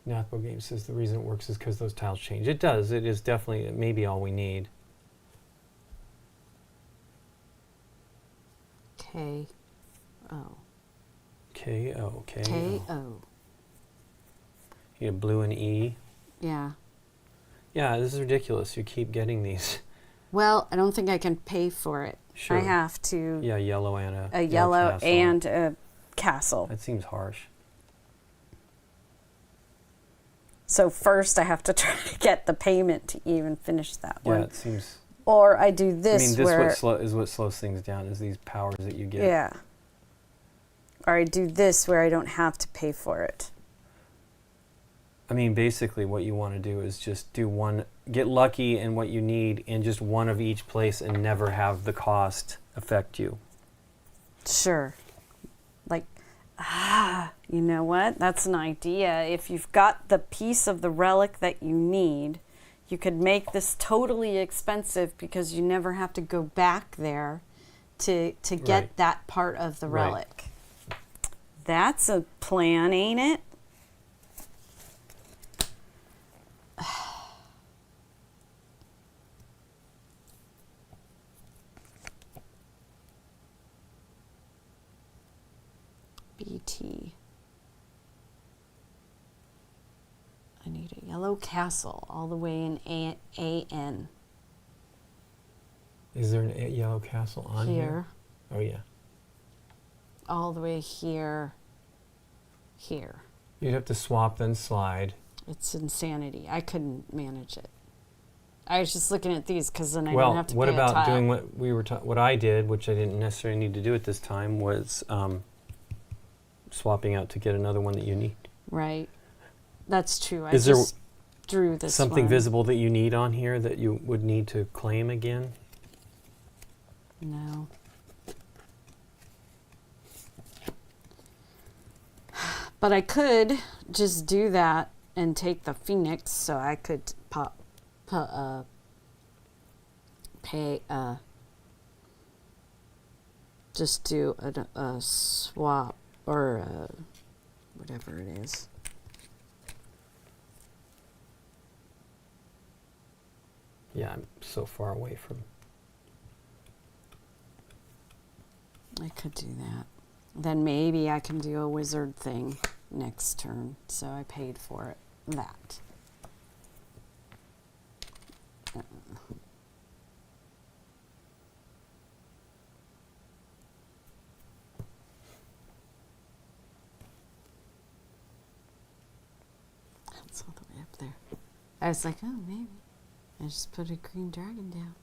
Nathbo Games says the reason it works is because those tiles change. It does. It is definitely maybe all we need. K-O. K-O. K-O. K-O. You have blue and E. Yeah. Yeah, this is ridiculous. You keep getting these. Well, I don't think I can pay for it. Sure. I have to. Yeah, yellow and a yellow castle. and a castle. That seems harsh. So first I have to try to get the payment to even finish that one. Yeah, it seems... Or I do this I mean, this where... is what slows things down, is these powers that you get. Yeah. Or I do this where I don't have to pay for it. I mean, basically what you want to do is just do one, get lucky in what you need in just one of each place and never have the cost affect you. Sure. Like, you know what? That's an idea. If you've got the piece of the relic that you need, you could make this totally expensive because you never have to go back there to get Right. that part of the Right. relic. That's a plan, ain't it? BT. I need a yellow castle all the way in AN. Is there a yellow castle on here? Oh, yeah. All the way here. Here. You'd have to swap, then slide. It's insanity. I couldn't manage it. I was just looking at these because then I Well, don't have to what pay a about tile. doing what I did, which I didn't necessarily need to do at this time, was swapping out to get another one that you need. Right. That's true. I Is there just drew this something one. visible that you need on here that you would need to claim again? No. But I could just do that and take the Phoenix, so I could just do a swap or whatever it is. Yeah, I'm so far away from... I could do that. Then maybe I can do a wizard thing next turn. So I paid for it. That. That's all the way up there. I was like, oh, maybe. I just put a green dragon down.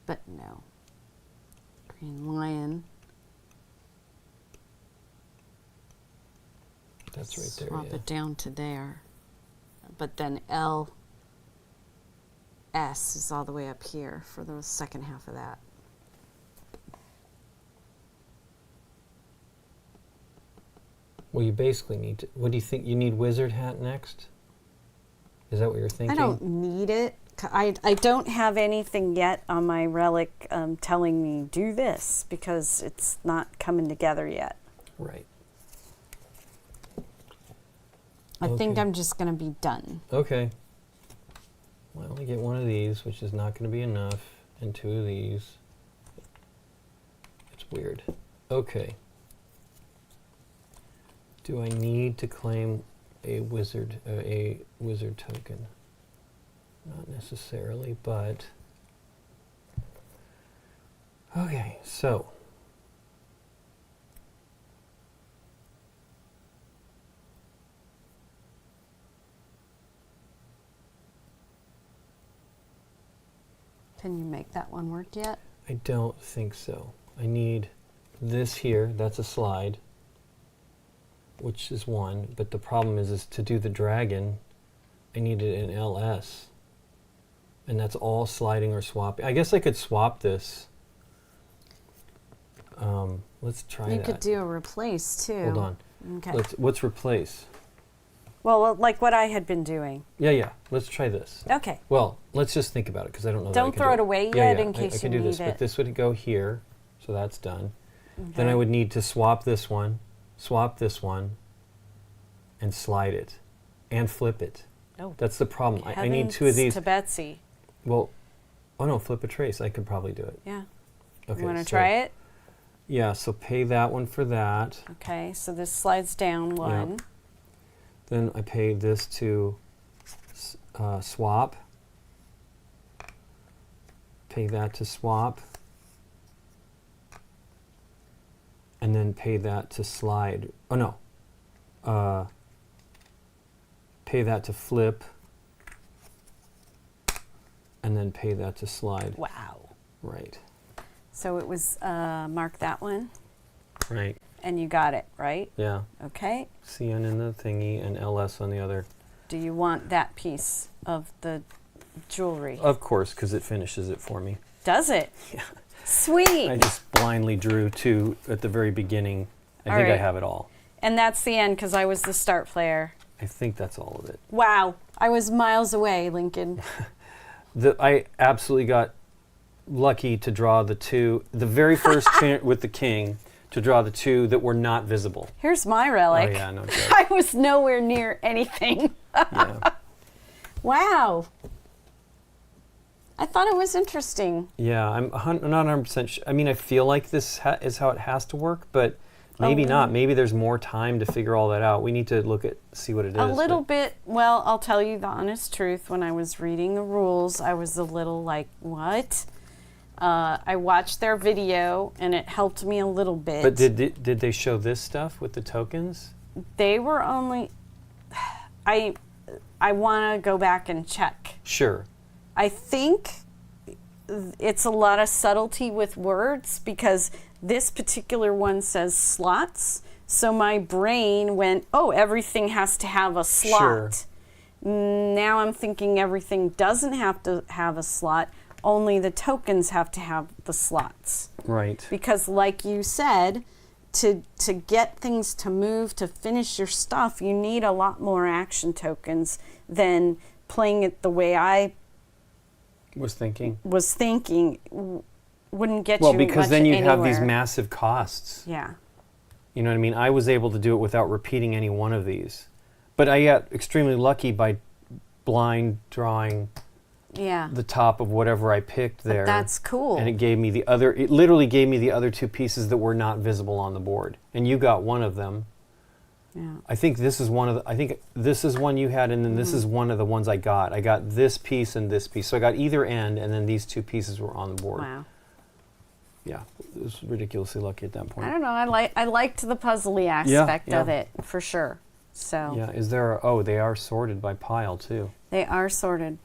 But no. Green lion. That's right there, Swap yeah. it down to there. But then LS is all the way up here for the second half of that. Well, you basically need to... What do you think? You need Wizard Hat next? Is that what you're thinking? I don't need it. I don't have anything yet on my relic telling me do this because it's not coming together yet. Right. I think Okay. I'm just going to be done. Okay. Well, I only get one of these, which is not going to be enough, and two of these. It's weird. Okay. Do I need to claim a wizard token? Not necessarily, but... Okay, so... Can you make that one work yet? I don't think so. I need this here, that's a slide, which is one, but the problem is to do the dragon, I needed an LS. And that's all sliding or swapping. I guess I could swap this. Let's try You that. could do a replace too. Hold on. Okay. What's replace? Well, like what I had been doing. Yeah. Let's try this. Okay. Well, let's just think about it because I don't know. Don't throw it away yet in case I you can do need this, it. but this would go here, so that's done. Okay. Then I would need to swap this one, and slide it, and flip it. Oh. That's the problem. I need two of these. To Betsy. Well, oh no, flip a trace. I could probably do it. Yeah. Okay. You want to try it? Yeah. So pay that one for that. Okay. So this slides down one. Yep. Then I pay this to swap. Pay that to swap. And then pay that to slide. Oh no. Pay that to flip. And then pay that to slide. Wow. Right. So it was mark that one. Right. And you got it, right? Yeah. Okay. CN in the thingy and LS on the other. Do you want that piece of the jewelry? Of course, because it finishes it for me. Does it? Yeah. Sweet. I just blindly drew 2 at the very beginning. I All think I right. have it all. And that's the end because I was the start player. I think that's all of it. Wow. I was miles away, Lincoln. I absolutely got lucky to draw the 2, the very first with the king, to draw the 2 that were not visible. Here's my relic. Oh yeah, no joke. I was nowhere near anything. Yeah. Wow. I thought it was interesting. Yeah, I'm not 100% sure. I mean, I feel like this is how it has to work, but maybe not. Maybe there's more time to figure all that out. We need to see what it is. A little bit. Well, I'll tell you the honest truth. When I was reading the rules, I was a little like, what? I watched their video, and it helped me a little bit. But did they show this stuff with the tokens? They were only... I want to go back and check. Sure. I think it's a lot of subtlety with words because this particular one says slots. So my brain went, oh, everything has to have a slot. Sure. Now I'm thinking everything doesn't have to have a slot. Only the tokens have to have the slots. Right. Because like you said, to get things to move, to finish your stuff, you need a lot more action tokens than playing it the way I was thinking. Wouldn't get you Well, because much then you have anywhere. these massive costs. Yeah. You know what I mean? I was able to do it without repeating any one of these. But I got extremely lucky by blind drawing Yeah. the top of whatever I picked there. But that's cool. And it literally gave me the other 2 pieces that were not visible on the board. And you got one of them. Yeah. I think this is one you had, and then this is one of the ones I got. I got this piece and this piece. So I got either end, and then these 2 pieces were on the board. Wow. Yeah, it was ridiculously lucky at that point. I don't know. I liked the puzzly aspect of it for sure. So Yeah, they are sorted by pile too. they are sorted.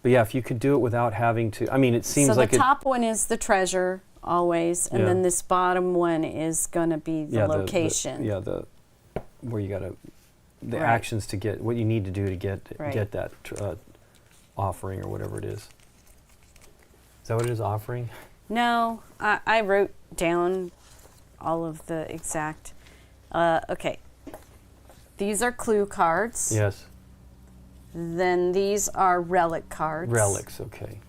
But yeah, if you could do it without having to, I mean, it seems So like the top one is the treasure always, and Yeah. then this bottom one is going to be the location. where you got to, the Right. actions to get, what you need to do to get Right. that offering or whatever it is. Is that what it is, offering? No, I wrote down all of the exact. Okay. These are clue cards. Yes. Then these are relic cards. Relics, okay.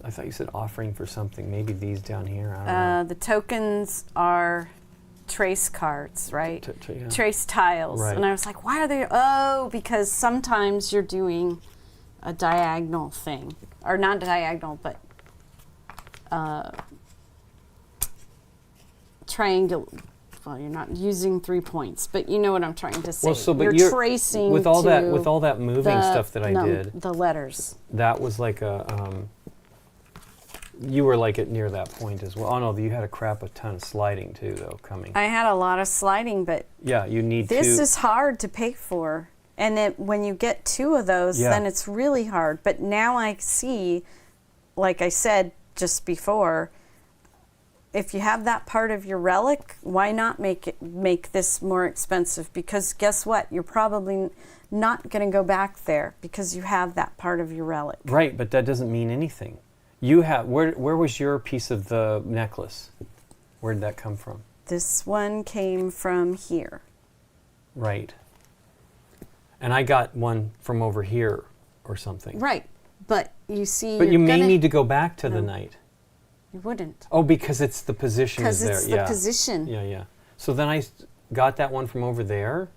I thought you said offering for something. Maybe these down here, I don't know. The tokens are trace cards, right? Yeah. Trace tiles. Right. And I was like, why are they? Oh, because sometimes you're doing a diagonal thing. Or not diagonal, but triangle. Well, you're not using 3 points, but you know what I'm trying to say. Well, so but you're tracing with all that to moving stuff that I did. The letters. That was like a you were like near that point as well. Oh no, you had a ton of sliding too though coming. I had a lot of sliding, but Yeah, you need this is hard to pay for. And then when you get 2 of those, Yeah. then it's really hard. But now I see, like I said just before, if you have that part of your relic, why not make this more expensive? Because guess what? You're probably not going to go back there because you have that part of your relic. Right, but that doesn't mean anything. You have where was your piece of the necklace? Where did that come from? This one came from here. Right. And I got one from over here or something. Right. But you see, But you may need to go back to the knight. You wouldn't. Oh, because it's the position is there. Because it's the position. Yeah, yeah. So then I got that one from over there.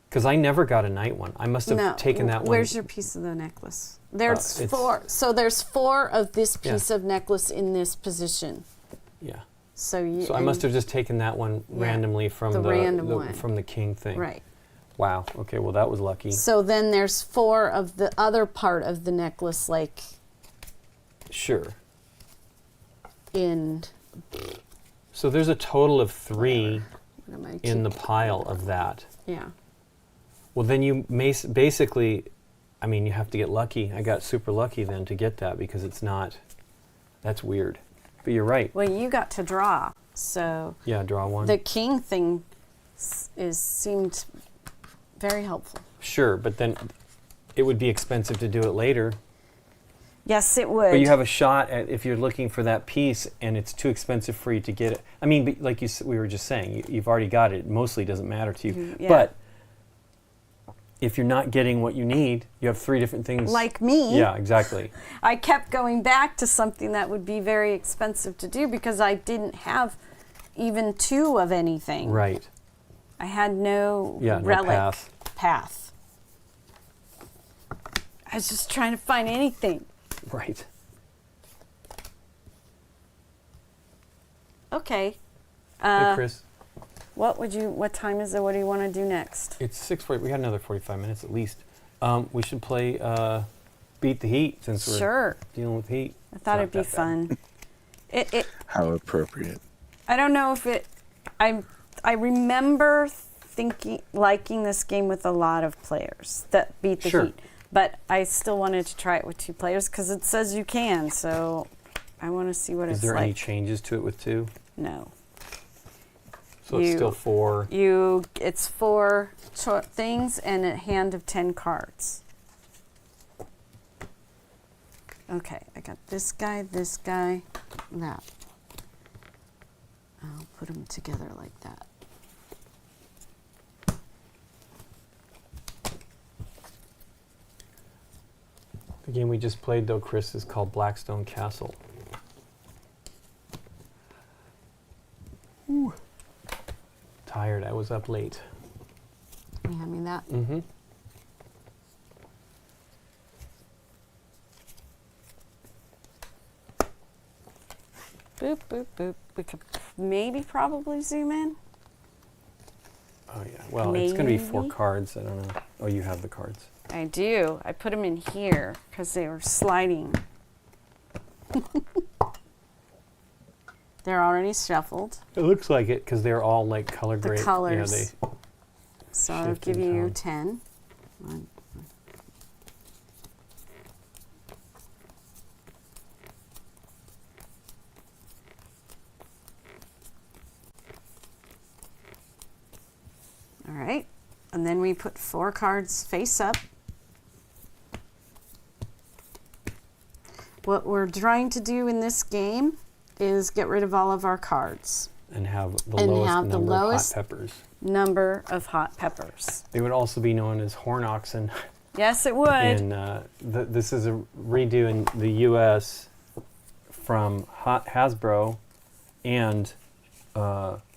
Because I never got a knight one. I must have taken that one. Where's your piece of the necklace? There's 4. So there's 4 of this piece of necklace in this position. Yeah. So I must have just taken that one randomly from from the king thing. Right. Wow. Okay. Well, that was lucky. So then there's 4 of the other part of the necklace, like. Sure. So there's a total of 3 in the pile of that. Yeah. Well, then you basically, I mean, you have to get lucky. I got super lucky then to get that because it's not. That's weird. But you're right. Well, you got to draw, so. Yeah, draw one. The king thing seemed very helpful. Sure, but then it would be expensive to do it later. Yes, it would. But you have a shot at if you're looking for that piece and it's too expensive for you to get it. I mean, but like we were just saying, you've already got it. It mostly doesn't matter to you. Yeah. But if you're not getting what you need, you have 3 different things. Like me. Yeah, exactly. I kept going back to something that would be very expensive to do because I didn't have even 2 of anything. Right. I had no relic path. I was just trying to find anything. Right. Okay. Hey, Chris. What time is it? What do you want to do next? It's 6:40. We got another 45 minutes at least. We should play Beat the Heat since we're dealing with heat. I thought it'd be fun. How appropriate. I don't know if it. I remember liking this game with a lot of players that beat the heat, but I still wanted to try it with 2 players because it says you can. So I want to see what it's like. Is there any changes to it with 2? No. So it's still 4. It's 4 things and a hand of 10 cards. Okay, I got this guy, that. I'll put them together like that. The game we just played, though, Chris, is called Blackstone Castle. Ooh. Tired. I was up late. You hand me that? Mm-hmm. Boop, boop, boop. We could probably zoom in. Oh, yeah. Well, it's going to be 4 cards. I don't know. Oh, you have the cards. I do. I put them in here because they were sliding. They're already shuffled. It looks like it because they're all like color The graded. colors. Yeah, So I'll give you 10. One. All right. And then we put 4 cards face up. What we're trying to do in this game is get rid of all of our cards. And have the lowest number of hot peppers. They would also be known as horn oxen. Yes, it would. And this is a redo in the U.S. from Hasbro and Spiele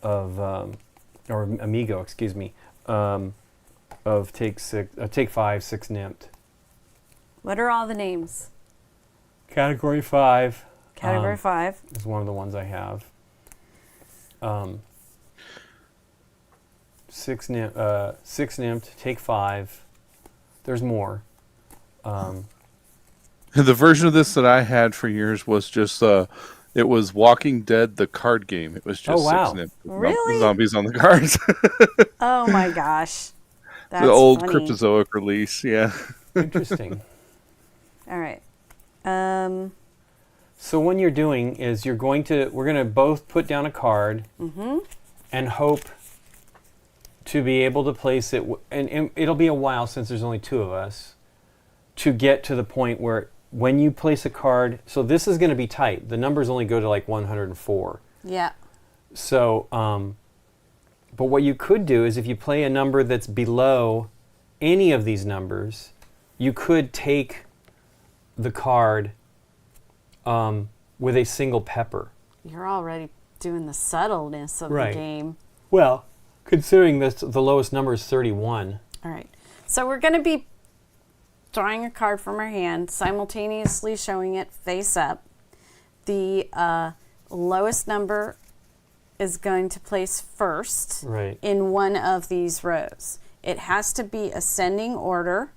of or Amigo, excuse me, of Take 5, 6 Nimped. What are all the names? Category 5. Category 5 is one of the ones I have. 6 Nimped, Take 5. There's more. The version of this that I had for years was just it was Walking Dead, the card game. It was just 6 Nimped. Really? Zombies on the cards. Oh my gosh. That's the old funny. Cryptozoic release, yeah. Interesting. All right. So what you're doing is we're going to both put down a card and hope to be able to place it, and it'll be a while since there's only 2 of us, to get to the point where when you place a card, so this is going to be tight. The numbers only go to like 104. Yeah. So, but what you could do is if you play a number that's below any of these numbers, you could take the card with a single pepper. You're already doing the subtleness of the game. Well, considering this, the lowest number is 31. All right. So we're going to be drawing a card from our hand, simultaneously showing it face up. The lowest number is going to place first in one of these rows. It has to be ascending order.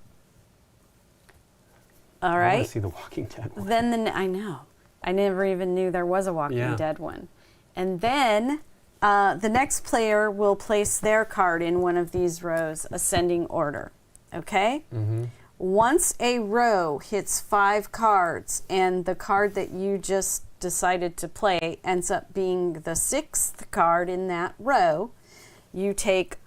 All right. I want to see the Walking Dead one. Then I know. I never even knew there was a Walking Dead one. And then the next player will place their card in one of these rows, ascending order. Okay? Mm-hmm. Once a row hits 5 cards and the card that you just decided to play ends up being the 6th card in that row, you take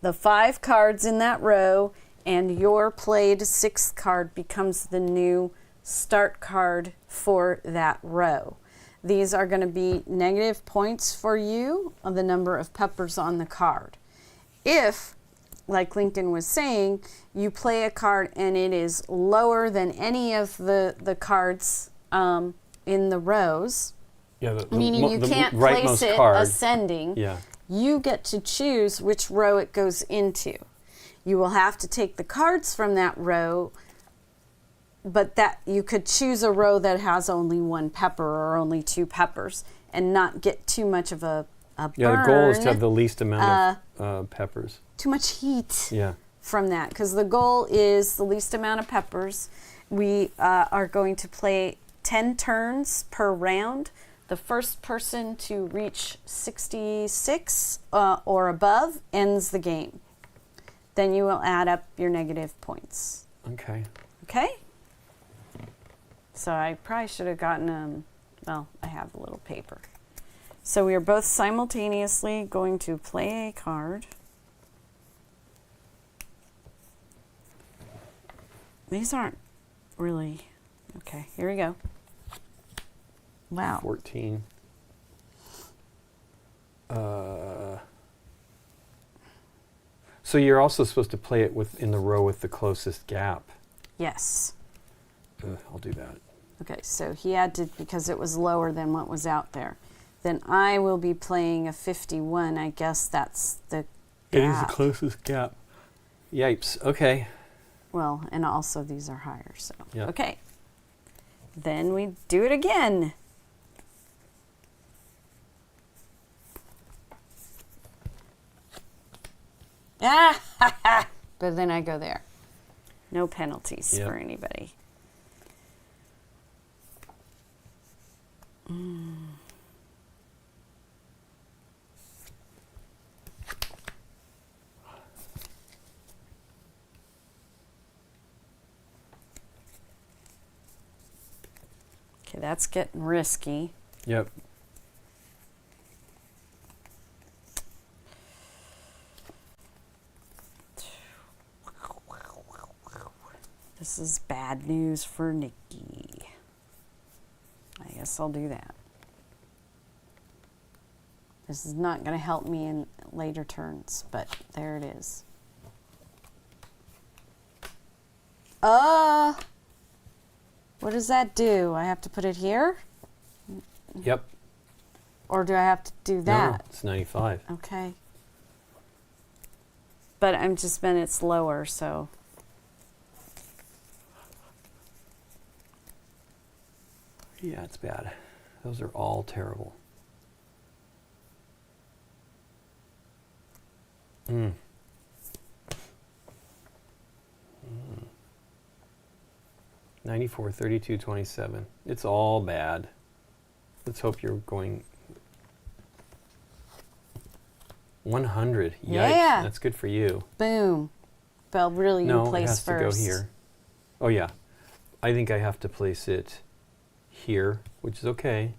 the 5 cards in that row and your played 6th card becomes the new start card for that row. These are going to be negative points for you on the number of peppers on the card. If, like Lincoln was saying, you play a card and it is lower than any of the cards in the rows, meaning you can't place it ascending, you get to choose which row it goes into. You will have to take the cards from that row, but that you could choose a row that has only 1 pepper or only 2 peppers and not get too much of a burn. Yeah, the goal is to have the least amount of peppers. Too much heat from that, because the goal is the least amount of peppers. We are going to play 10 turns per round. The first person to reach 66 or above ends the game. Then you will add up your negative points. Okay. Okay? So I probably should have gotten, well, I have a little paper. So we are both simultaneously going to play a card. These aren't really, okay, here we go. Wow. 14. So you're also supposed to play it in the row with the closest gap. Yes. I'll do that. Okay, so he had to, because it was lower than what was out there. Then I will be playing a 51. I guess that's the gap. It is the closest gap. Yipes. Okay. Well, and also these are higher, so. Yep. Okay. Then we do it again. Ah! But then I go there. No penalties for anybody. Okay, that's getting risky. Yep. This is bad news for Nikki. I guess I'll do that. This is not going to help me in later turns, but there it is. What does that do? I have to put it here? Yep. Or do I have to do that? No, it's 95. Okay. But I'm just meant it's lower, so. Yeah, it's bad. Those are all terrible. 94, 32, 27. It's all bad. Let's hope you're going 100. Yikes. Yeah. That's good for you. Boom. Well, really, you place it has first. to go here. Oh, yeah. I think I have to place it here, which is okay.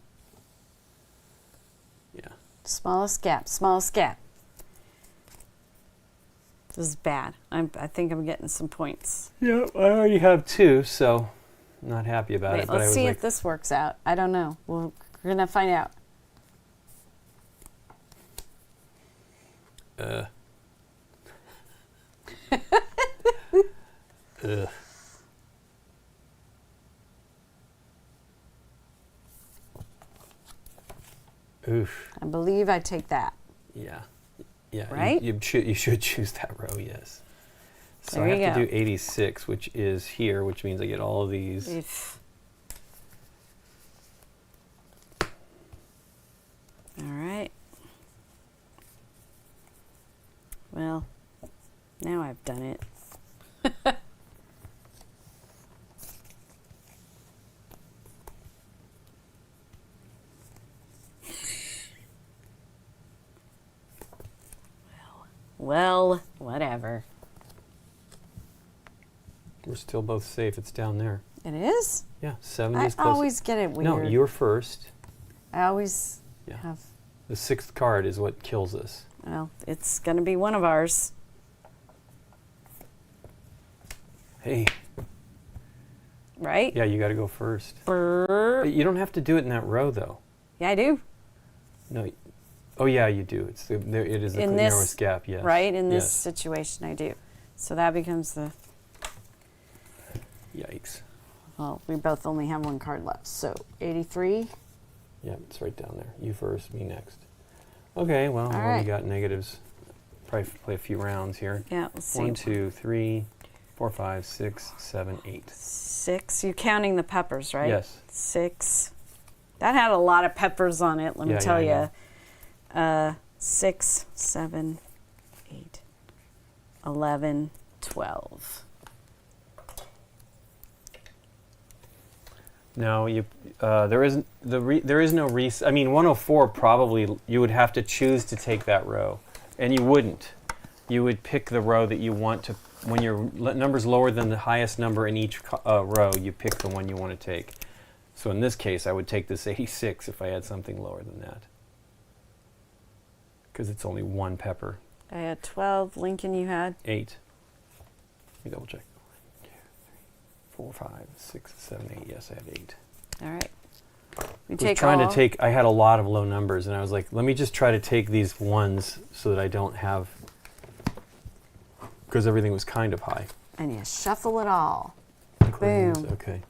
Yeah. Smallest gap, smallest gap. This is bad. I think I'm getting some points. Yeah, I already have 2, so not happy about Wait, it. But let's I was see like, if this works out. I don't know. We're going to find out. Ugh. Oof. I believe I take that. Yeah. Yeah. Right? You should choose that row, yes. So There I you have to go. do 86, which is here, which means I get all of these. Oof. All right. Well, now I've done it. Well, whatever. We're still both safe. It's down there. It is? Yeah, 70 I is close. always get it weird. No, you're first. I always Yeah. have. The 6th card is what kills us. Well, it's going to be one of ours. Hey. Right? Yeah, you got to go first. Brrr. But you don't have to do it in that row, though. Yeah, I do. No. Oh, yeah, you do. It is the In this- narrowest gap, yes. Right? In this Yes. situation, I do. So that becomes the. Yikes. Well, we both only have one card left. So 83. Yeah, it's right down there. You first, me next. Okay, well, All we right. got negatives. Probably play a few rounds here. Yeah, let's see. 1, 2, 3, 4, 5, 6, 7, 8. 6. You're counting the peppers, right? Yes. 6. That had a lot of peppers on it, let me Yeah, tell yeah, I you. 6, 7, 8, 11, 12. No, there isn't there is no I mean, 104 probably you would have to choose to take that row, and you wouldn't. You would pick the row that you want to. When your number's lower than the highest number in each row, you pick the one you want to take. So in this case, I would take this 86 if I had something lower than that, because it's only one pepper. I had 12. Lincoln, you had? 8. Let me double check. 1, 2, 3, 4, 5, 6, 7, 8. Yes, I have 8. All right. We I was take trying all. to take. I had a lot of low numbers, and I was like, let me just try to take these ones so that I don't have, because everything was kind of high. And you shuffle it all. Queens, Boom. okay.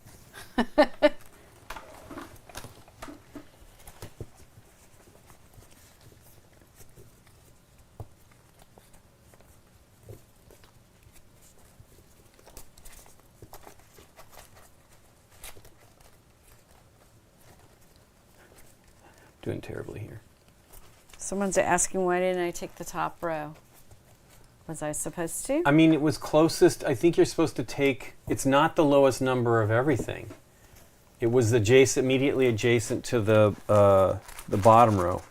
Doing terribly here. Someone's asking why didn't I take the top row? Was I supposed to? I mean, it was closest. I think you're supposed to take. It's not the lowest number of everything. It was adjacent, immediately adjacent to the bottom row.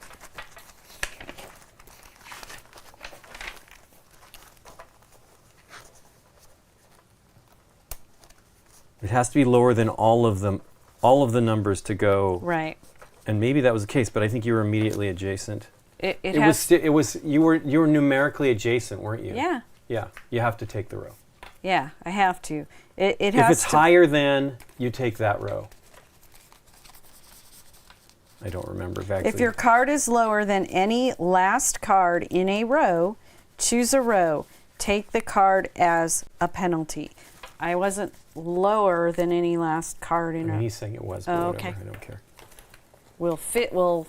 It has to be lower than all of them, all of the numbers to go. Right. And maybe that was the case, but I think you were immediately adjacent. It It has. was you were numerically adjacent, weren't you? Yeah. Yeah. You have to take the row. Yeah, I have to. It If has it's to. higher than, you take that row. I don't remember exactly. If your card is lower than any last card in a row, choose a row. Take the card as a penalty. I wasn't lower than any last card I in mean, a. he's saying it was, but Oh, whatever. okay. I don't care. Will fit. Will.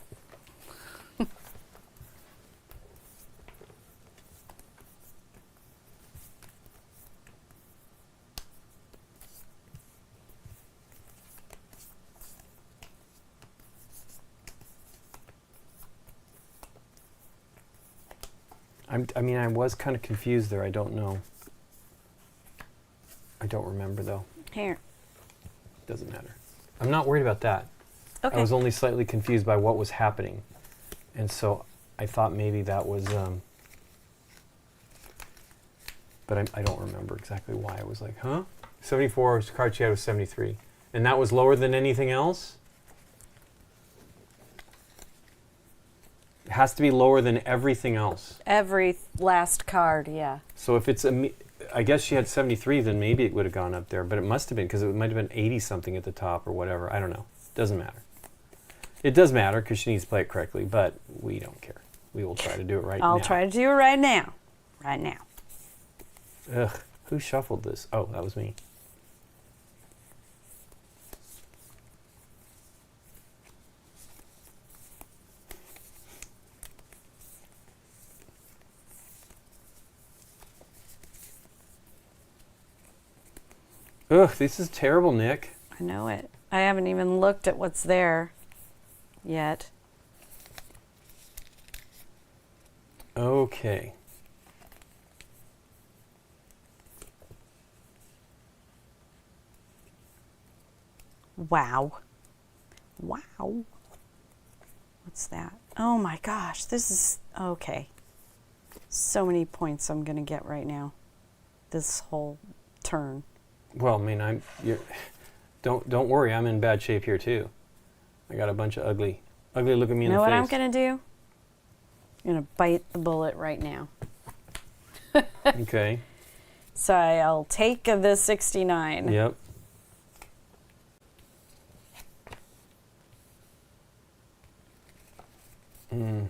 I mean, I was kind of confused there. I don't know. I don't remember, though. Here. Doesn't matter. I'm not worried about that. Okay. I was only slightly confused by what was happening. And so I thought maybe that was... but I don't remember exactly why. I was like, huh? 74, card she had was 73. And that was lower than anything else? It has to be lower than everything else. Every last card, yeah. So if it's I guess she had 73, then maybe it would have gone up there. But it must have been, because it might have been 80-something at the top or whatever. I don't know. Doesn't matter. It does matter because she needs to play it correctly, but we don't care. We will try to do it right now. I'll try to do it right now. Right now. Ugh. Who shuffled this? Oh, that was me. Ugh, this is terrible, Nick. I know it. I haven't even looked at what's there yet. Okay. Wow. Wow. What's that? Oh my gosh, this is okay. So many points I'm going to get right now. This whole turn. Well, I mean, don't worry, I'm in bad shape here too. I got a bunch of ugly look at me in the face. You know what I'm going to do? I'm going to bite the bullet right now. Okay. So I'll take the 69. Yep. Mm.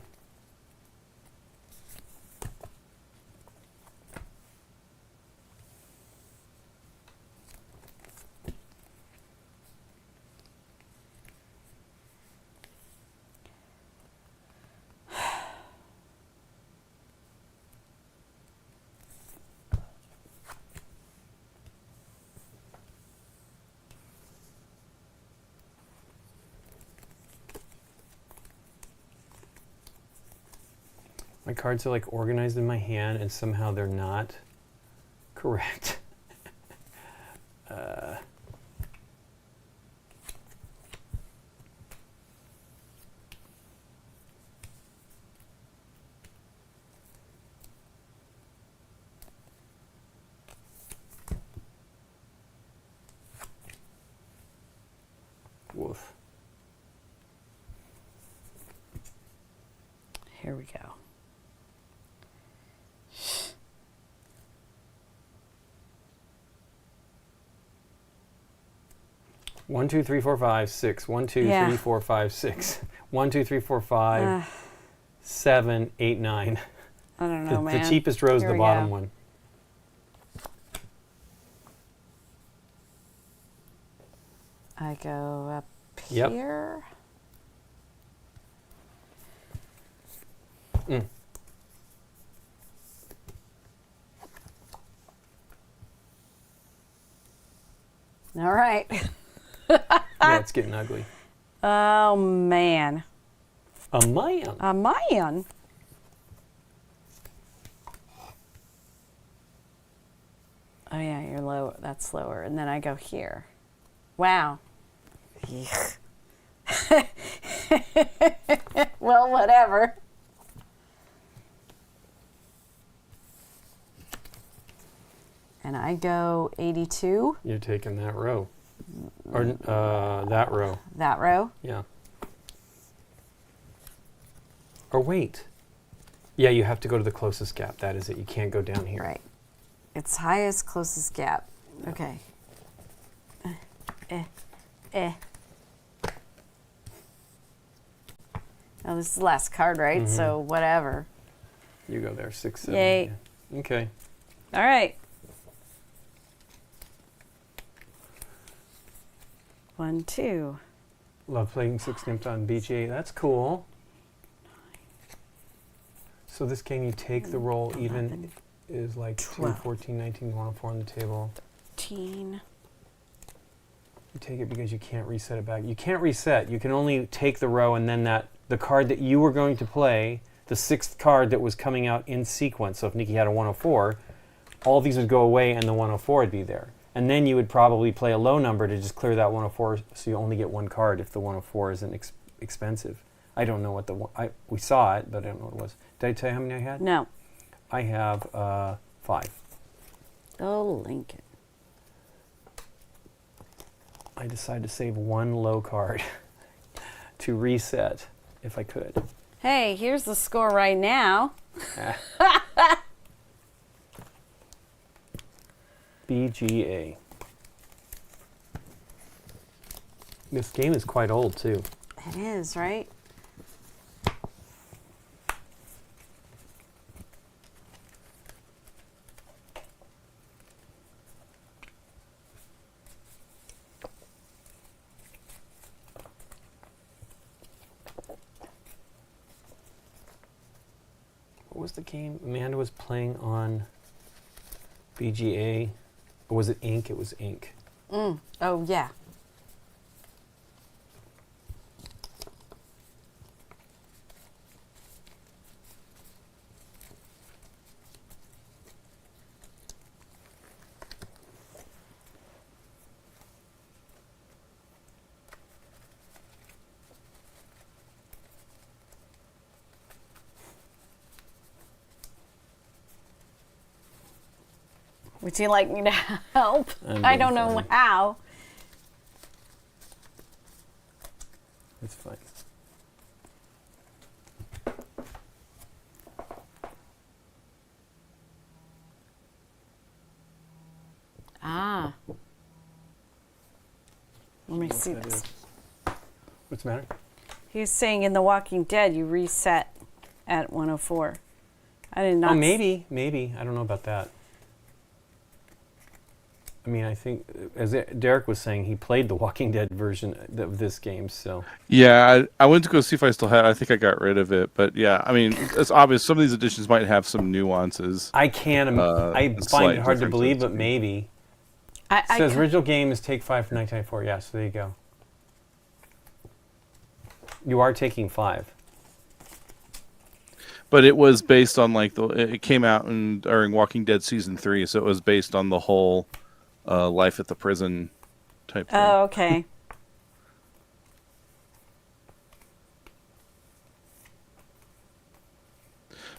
My cards are like organized in my hand and somehow they're not correct. Woof. Here we go. One, two, three, four, five, six. 1, 2, 3, 4, 5, 6. 1, 2, 3, 4, 5, 7, 8, 9. I don't know, man. The cheapest row is the bottom one. I go up Yep. here. Mm. All right. Yeah, it's getting ugly. Oh, man. A man. A man. Oh, yeah, you're low. That's lower. And then I go here. Wow. Well, whatever. And I go 82. You're taking that row. Or that row. That row? Yeah. Or wait. Yeah, you have to go to the closest gap. That is it. You can't go down here. Right. It's highest, closest gap. Yeah. Okay. Oh, this is the last card, right? Mhm. So whatever. You go there. 6, 7. Yay. Yeah. Okay. All right. 1, 2. Love playing 6 nimps on BGA. That's cool. So this game, you take the roll even 11, is like 2, 12. 14, 19, 104 on the table. 13. You take it because you can't reset it back. You can't reset. You can only take the row and then the card that you were going to play, the 6th card that was coming out in sequence. So if Nikki had a 104, all these would go away and the 104 would be there. And then you would probably play a low number to just clear that 104, so you only get one card if the 104 isn't expensive. I don't know what we saw it, but I don't know what it was. Did I tell you how many I had? No. I have 5. Oh, Lincoln. I decided to save one low card to reset if I could. Hey, here's the score right now. BGA. This game is quite old, too. It is, right? What was the game Amanda was playing on BGA? Or was it Ink? It was Ink. Oh, yeah. Would you like me to help? I don't know how. It's fine. Ah. Let me see That this. is. What's the matter? He's saying in The Walking Dead you reset at 104. I did not. Oh, maybe. I don't know about that. I mean, I think, as Derek was saying, he played the Walking Dead version of this game, so. Yeah, I went to go see if I still had it. I think I got rid of it. But yeah, I mean, it's obvious some of these editions might have some nuances. I can't, I find it hard to believe, but maybe. It says original game is Take 5 from 1994. Yeah, so there you go. You are taking 5. But it was based on it came out during Walking Dead season 3, so it was based on the whole life at the prison type thing. Oh, okay.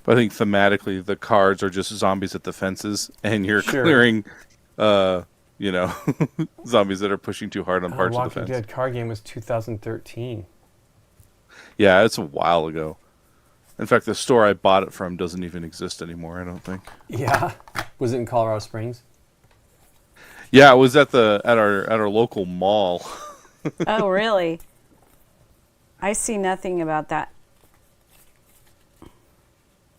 But I think thematically the cards are just zombies at the fences, and you're Sure. clearing, zombies that are pushing too hard on parts of the Walking fence. Dead card game was 2013. Yeah, it's a while ago. In fact, the store I bought it from doesn't even exist anymore, I don't think. Yeah. Was it in Colorado Springs? Yeah, it was at our local mall. Oh, really? I see nothing about that.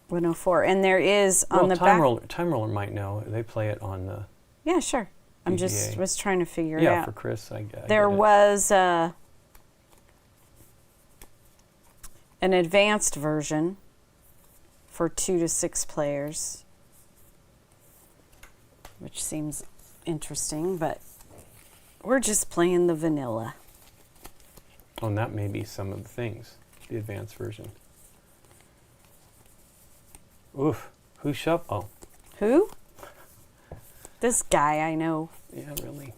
104. And there is on the back. Time Roller might know. They play it on the. Yeah, sure. I'm just was trying to figure it out. Yeah, for Chris, I there get it. was an advanced version for 2 to 6 players, which seems interesting, but we're just playing the vanilla. Oh, and that may be some of the things. The advanced version. Oof. Who shoved? Oh. Who? This guy I know. Yeah, really.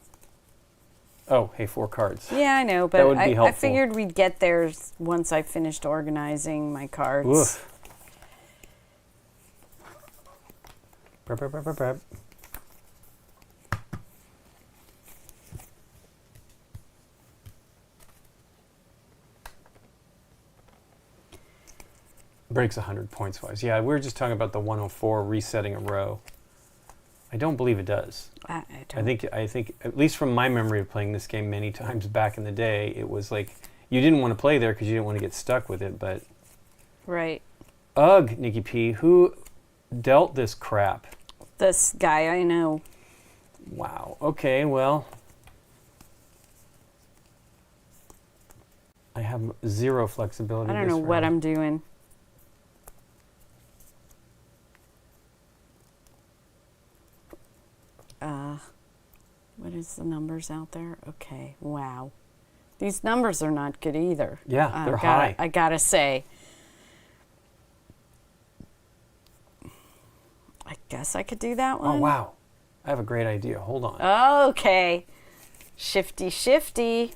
Oh, hey, 4 cards. Yeah, I know, That but would be I helpful. figured we'd get there once I finished organizing my cards. Oof. Brap, brap, brap, brap, brap. Breaks 100 points wise. Yeah, we were just talking about the 104 resetting a row. I don't believe it does. I think at least from my memory of playing this game many times back in the day, it was like you didn't want to play there because you didn't want to get stuck with it. But Right. ugh, Nikki P, who dealt this crap? This guy I know. Wow. Okay, well, I have 0 flexibility. I don't this know what round. I'm doing. What is the numbers out there? Okay, wow. These numbers are not good either. Yeah, they're high. I gotta say. I guess I could do that one. Oh wow, I have a great idea. Hold on. Okay. Shifty, shifty.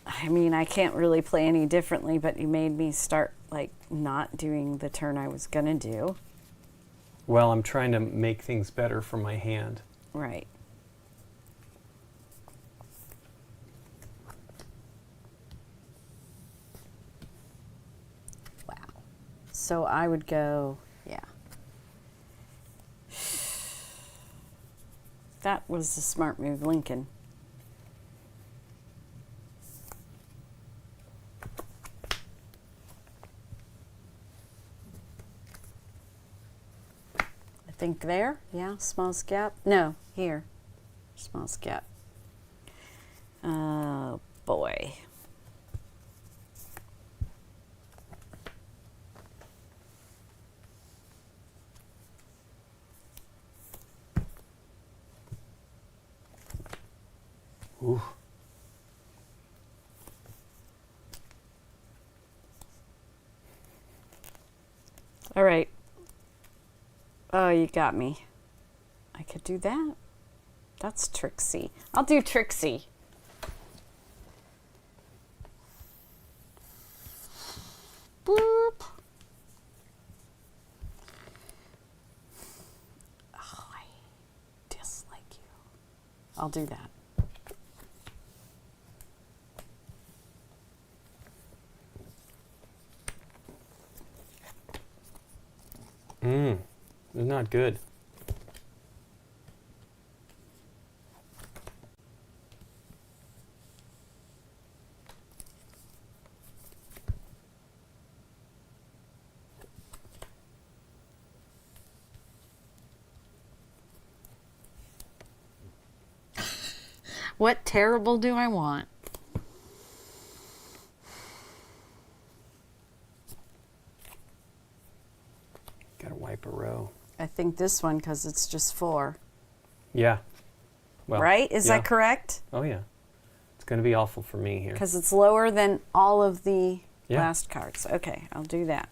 I mean, I can't really play any differently, but you made me start, like, not doing the turn I was going to do. Well, I'm trying to make things better for my hand. Right. Wow. So I would go, yeah. That was a smart move, Lincoln. I think there, yeah, smallest gap. No, here, smallest gap. Oh boy. Ooh. All right. Oh, you got me. I could do that. That's tricksy. I'll do tricksy. Boop. Oh, I dislike you. I'll do that. It's not good. What terrible do I want? Gotta wipe a row. I think this one because it's just 4. Yeah. Well, right? Is yeah. that correct? Oh, yeah. It's going to be awful for me here. Because it's lower than all of the Yeah. last cards. Okay, I'll do that.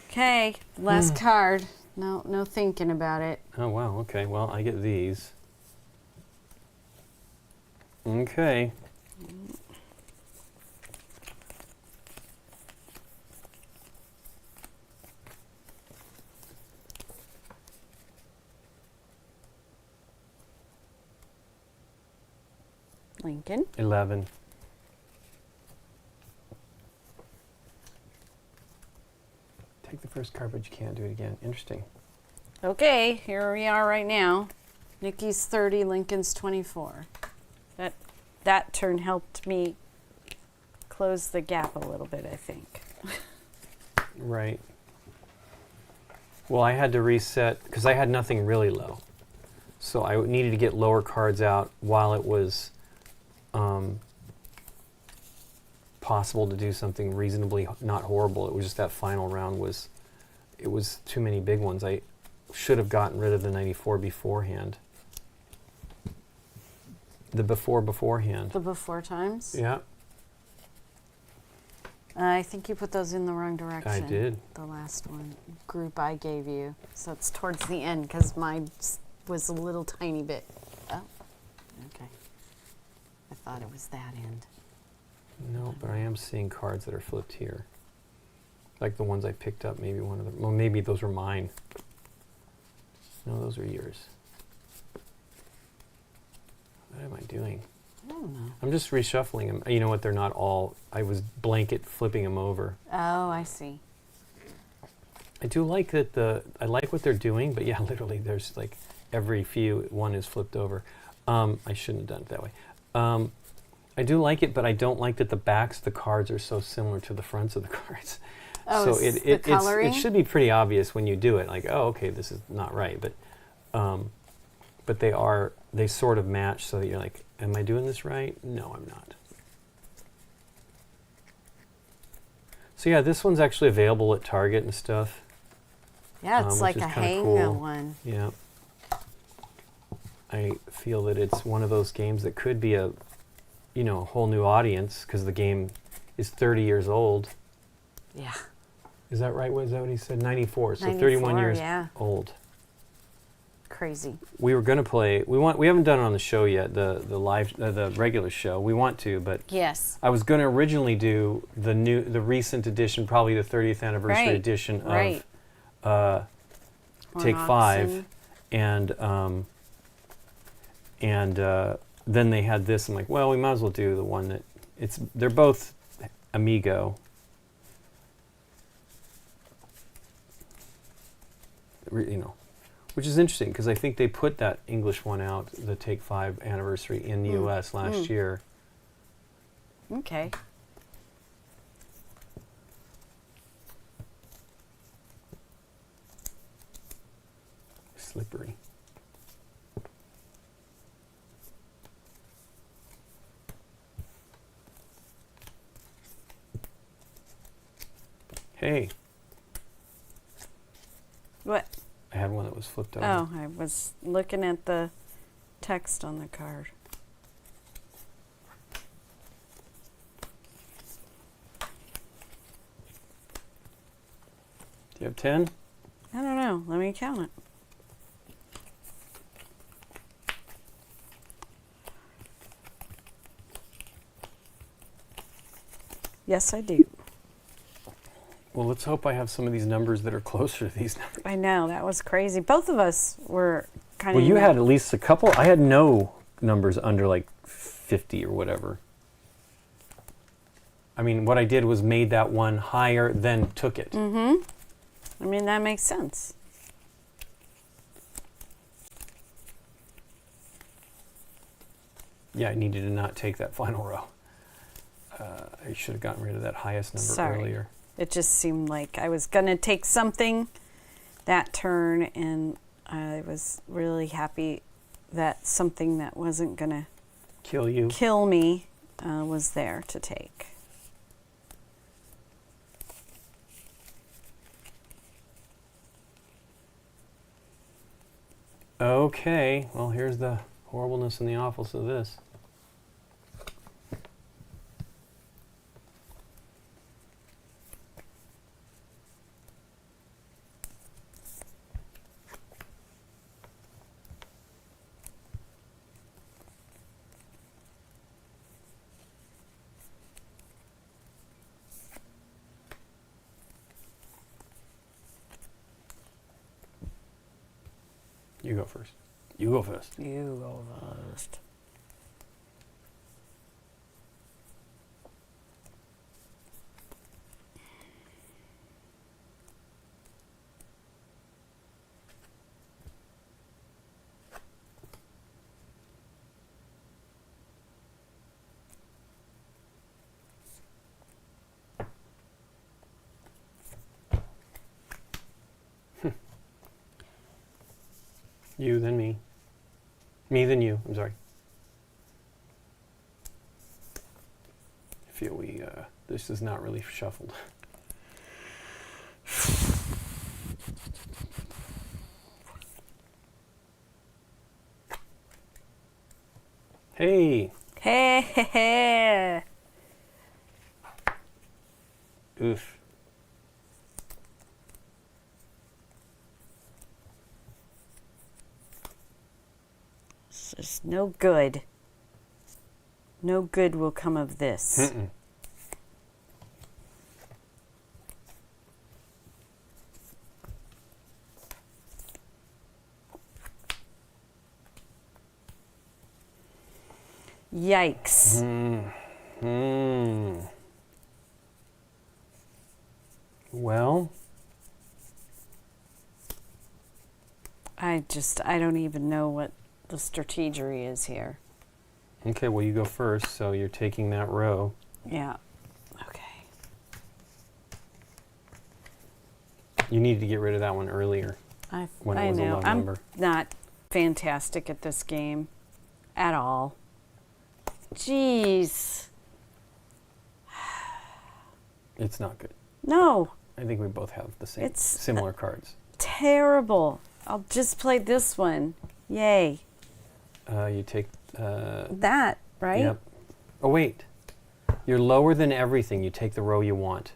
Okay, last card. No thinking about it. Oh, wow. Okay. Well, I get these. Okay. Lincoln. 11. Take the first card, but you can't do it again. Interesting. Okay, here we are right now. Nikki's 30, Lincoln's 24. That turn helped me close the gap a little bit, I think. Right. Well, I had to reset because I had nothing really low. So I needed to get lower cards out while it was possible to do something reasonably not horrible. It was just that final round it was too many big ones. I should have gotten rid of the 94 beforehand. The beforehand. The before times? Yeah, I think you put those in the wrong direction. I did. The last one group I gave you. So it's towards the end because mine was a little tiny bit. Oh, okay. I thought it was that end. No, but I am seeing cards that are flipped here. Like the ones I picked up, maybe one of them. Well, maybe those were mine. No, those are yours. What am I doing? I don't know. I'm just reshuffling them. You know what? They're not all. I was blanket flipping them over. Oh, I see. I do like that I like what they're doing, but yeah, literally, there's like every few one is flipped over. I shouldn't have done it that way. I do like it, but I don't like that the backs of the cards are so similar to the fronts of the cards. Oh, So the coloring? it should be pretty obvious when you do it. Like, oh, okay, this is not right, but they sort of match, so that you're like, am I doing this right? No, I'm not. So yeah, this one's actually available at Target and stuff. Yeah, it's like which a is kinda hang cool. one. Yeah. I feel that it's one of those games that could be a whole new audience because the game is 30 years old. Yeah. Is that right? Is that what he said? 94. So 94, 31 years yeah. old. crazy. We were going to play. We haven't done it on the show yet. The live the regular show. We want to, but Yes. I was going to originally do the recent edition, probably the 30th anniversary edition of Take 5, and then they had this. I'm like, well, we might as well do the one that they're both Amigo. Which is interesting because I think they put that English one out, the Take 5 anniversary in the U.S. last year. Okay. Slippery. Hey. What? I had one that was flipped over. Oh, I was looking at the text on the card. Do you have 10? I don't know. Let me count it. Yes, I do. Well, let's hope I have some of these numbers that are closer to these numbers. I know, that was crazy. Both of us were kind of... Well, you had at least a couple. I had no numbers under like 50 or whatever. I mean, what I did was made that one higher, then took it. Mm-hmm. I mean, that makes sense. Yeah, I needed to not take that final row. I should have gotten rid of that highest number earlier. It just seemed like I was going to take something that turn, and I was really happy that something that wasn't going to kill me was there to take. Okay, well, here's the horribleness and the awfulness of this. You go first. You go first. You go first. You, then me. Me, then you. I'm sorry. I feel this is not really shuffled. Hey. Hey, hey, hey. Oof. There's no good. No good will come of this. Mm-mm. Yikes. Well, I don't even know what the strategery is here. okay, well, you go first, so you're taking that row. Yeah. Okay. You needed to get rid of that one earlier when it was a low number. I'm not fantastic at this game at all. Jeez. It's not good. No. I think we both have the same, It's similar cards. Terrible. I'll just play this one. Yay. You take... that, right? Yep. Oh, wait. You're lower than everything. You take the row you want.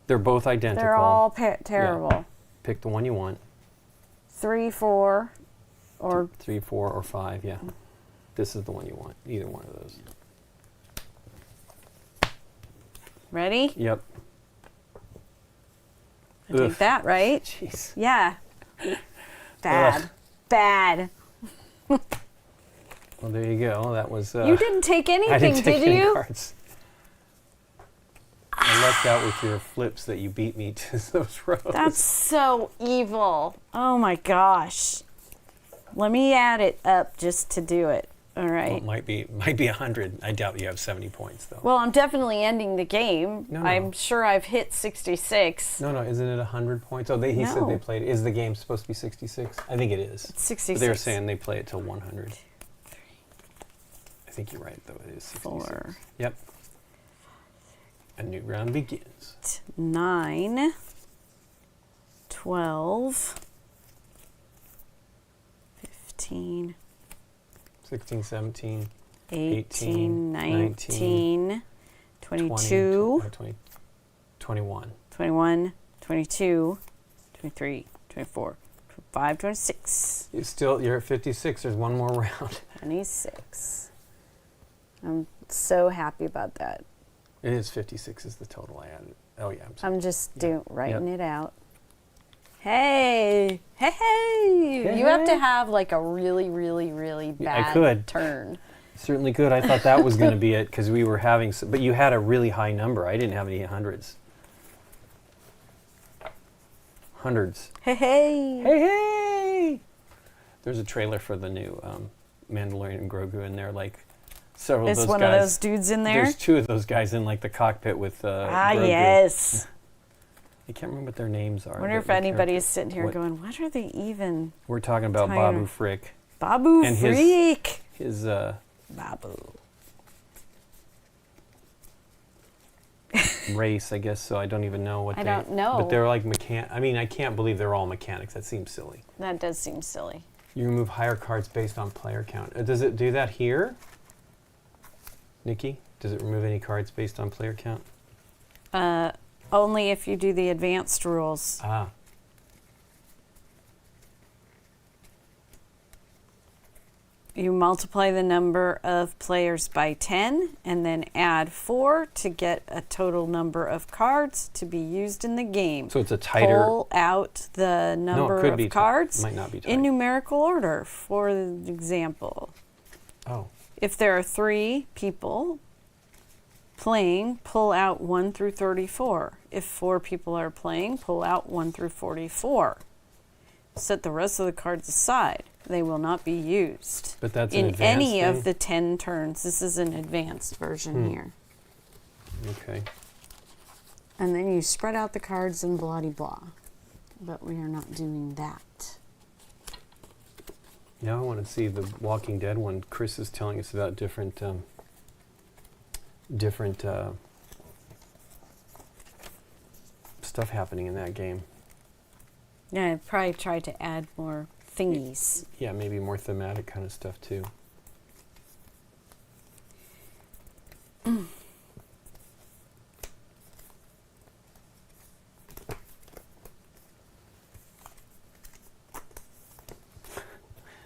They're both identical. They're all terrible. Yeah. Pick the one you want. 3, 4, Or 3, 4, or 5, yeah. This is the one you want, either one of those. ready? Yep. I take that, right? Jeez. Yeah. Bad. Ugh. Bad. Well, there you go. That was... You didn't take anything, I didn't take did any you? cards. I lucked out with your flips that you beat me to those rows. That's so evil. Oh my gosh. Let me add it up just to do it. All right. Well, it might be 100. I doubt you have 70 points, though. Well, I'm definitely ending the game. No. I'm sure I've hit 66. No, isn't it 100 points? Oh, he said they played. Is the game supposed to be 66? I think it is. It's 66. But they were saying they play it till 100. I think you're right, though. It is 66. 4. Yep. A new round begins. 9. 12. 15. 16, 17, 18, 19, 22, 21. 21, 22, 23, 24, 25, 26. You're at 56. There's one more round. 26. I'm so happy about that. It is 56 is the total I added. Oh, yeah. I'm sorry. I'm just writing it out. Hey. You have to have like a really, really, really bad turn. Certainly could. I thought that was going to be it because we were having... But you had a really high number. I didn't have any hundreds. Hundreds. Hey. There's a trailer for the new Mandalorian and Grogu in there. Like several Is of those one guys. of those dudes in there? There's 2 of those guys in like the cockpit with Grogu. Yes. I can't remember what their names are. I wonder if anybody's sitting here going, what are they even? We're talking about Babu Frick. Babu and Frick. His Babu. race, I guess, so I don't even know what I don't know. But they're like I can't believe they're all mechanics. That seems silly. That does seem silly. You remove higher cards based on player count. Does it do that here? Nikki, does it remove any cards based on player count? Only if you do the advanced rules. Ah. You multiply the number of players by 10 and then add 4 to get a total number of cards to be used in the game. So it's a tighter... Pull out the number of cards might not be tight. in numerical order, for example. Oh. If there are 3 people playing, pull out 1 through 34. If 4 people are playing, pull out 1 through 44. Set the rest of the cards aside. They will not be used but that's in an advanced any thing? of the 10 turns. This is an advanced version here. Okay. And then you spread out the cards and blah de blah. But we are not doing that. Now I want to see the Walking Dead one. Chris is telling us about different stuff happening in that game. Yeah, I'd probably try to add more thingies. Yeah, maybe more thematic kind of stuff too.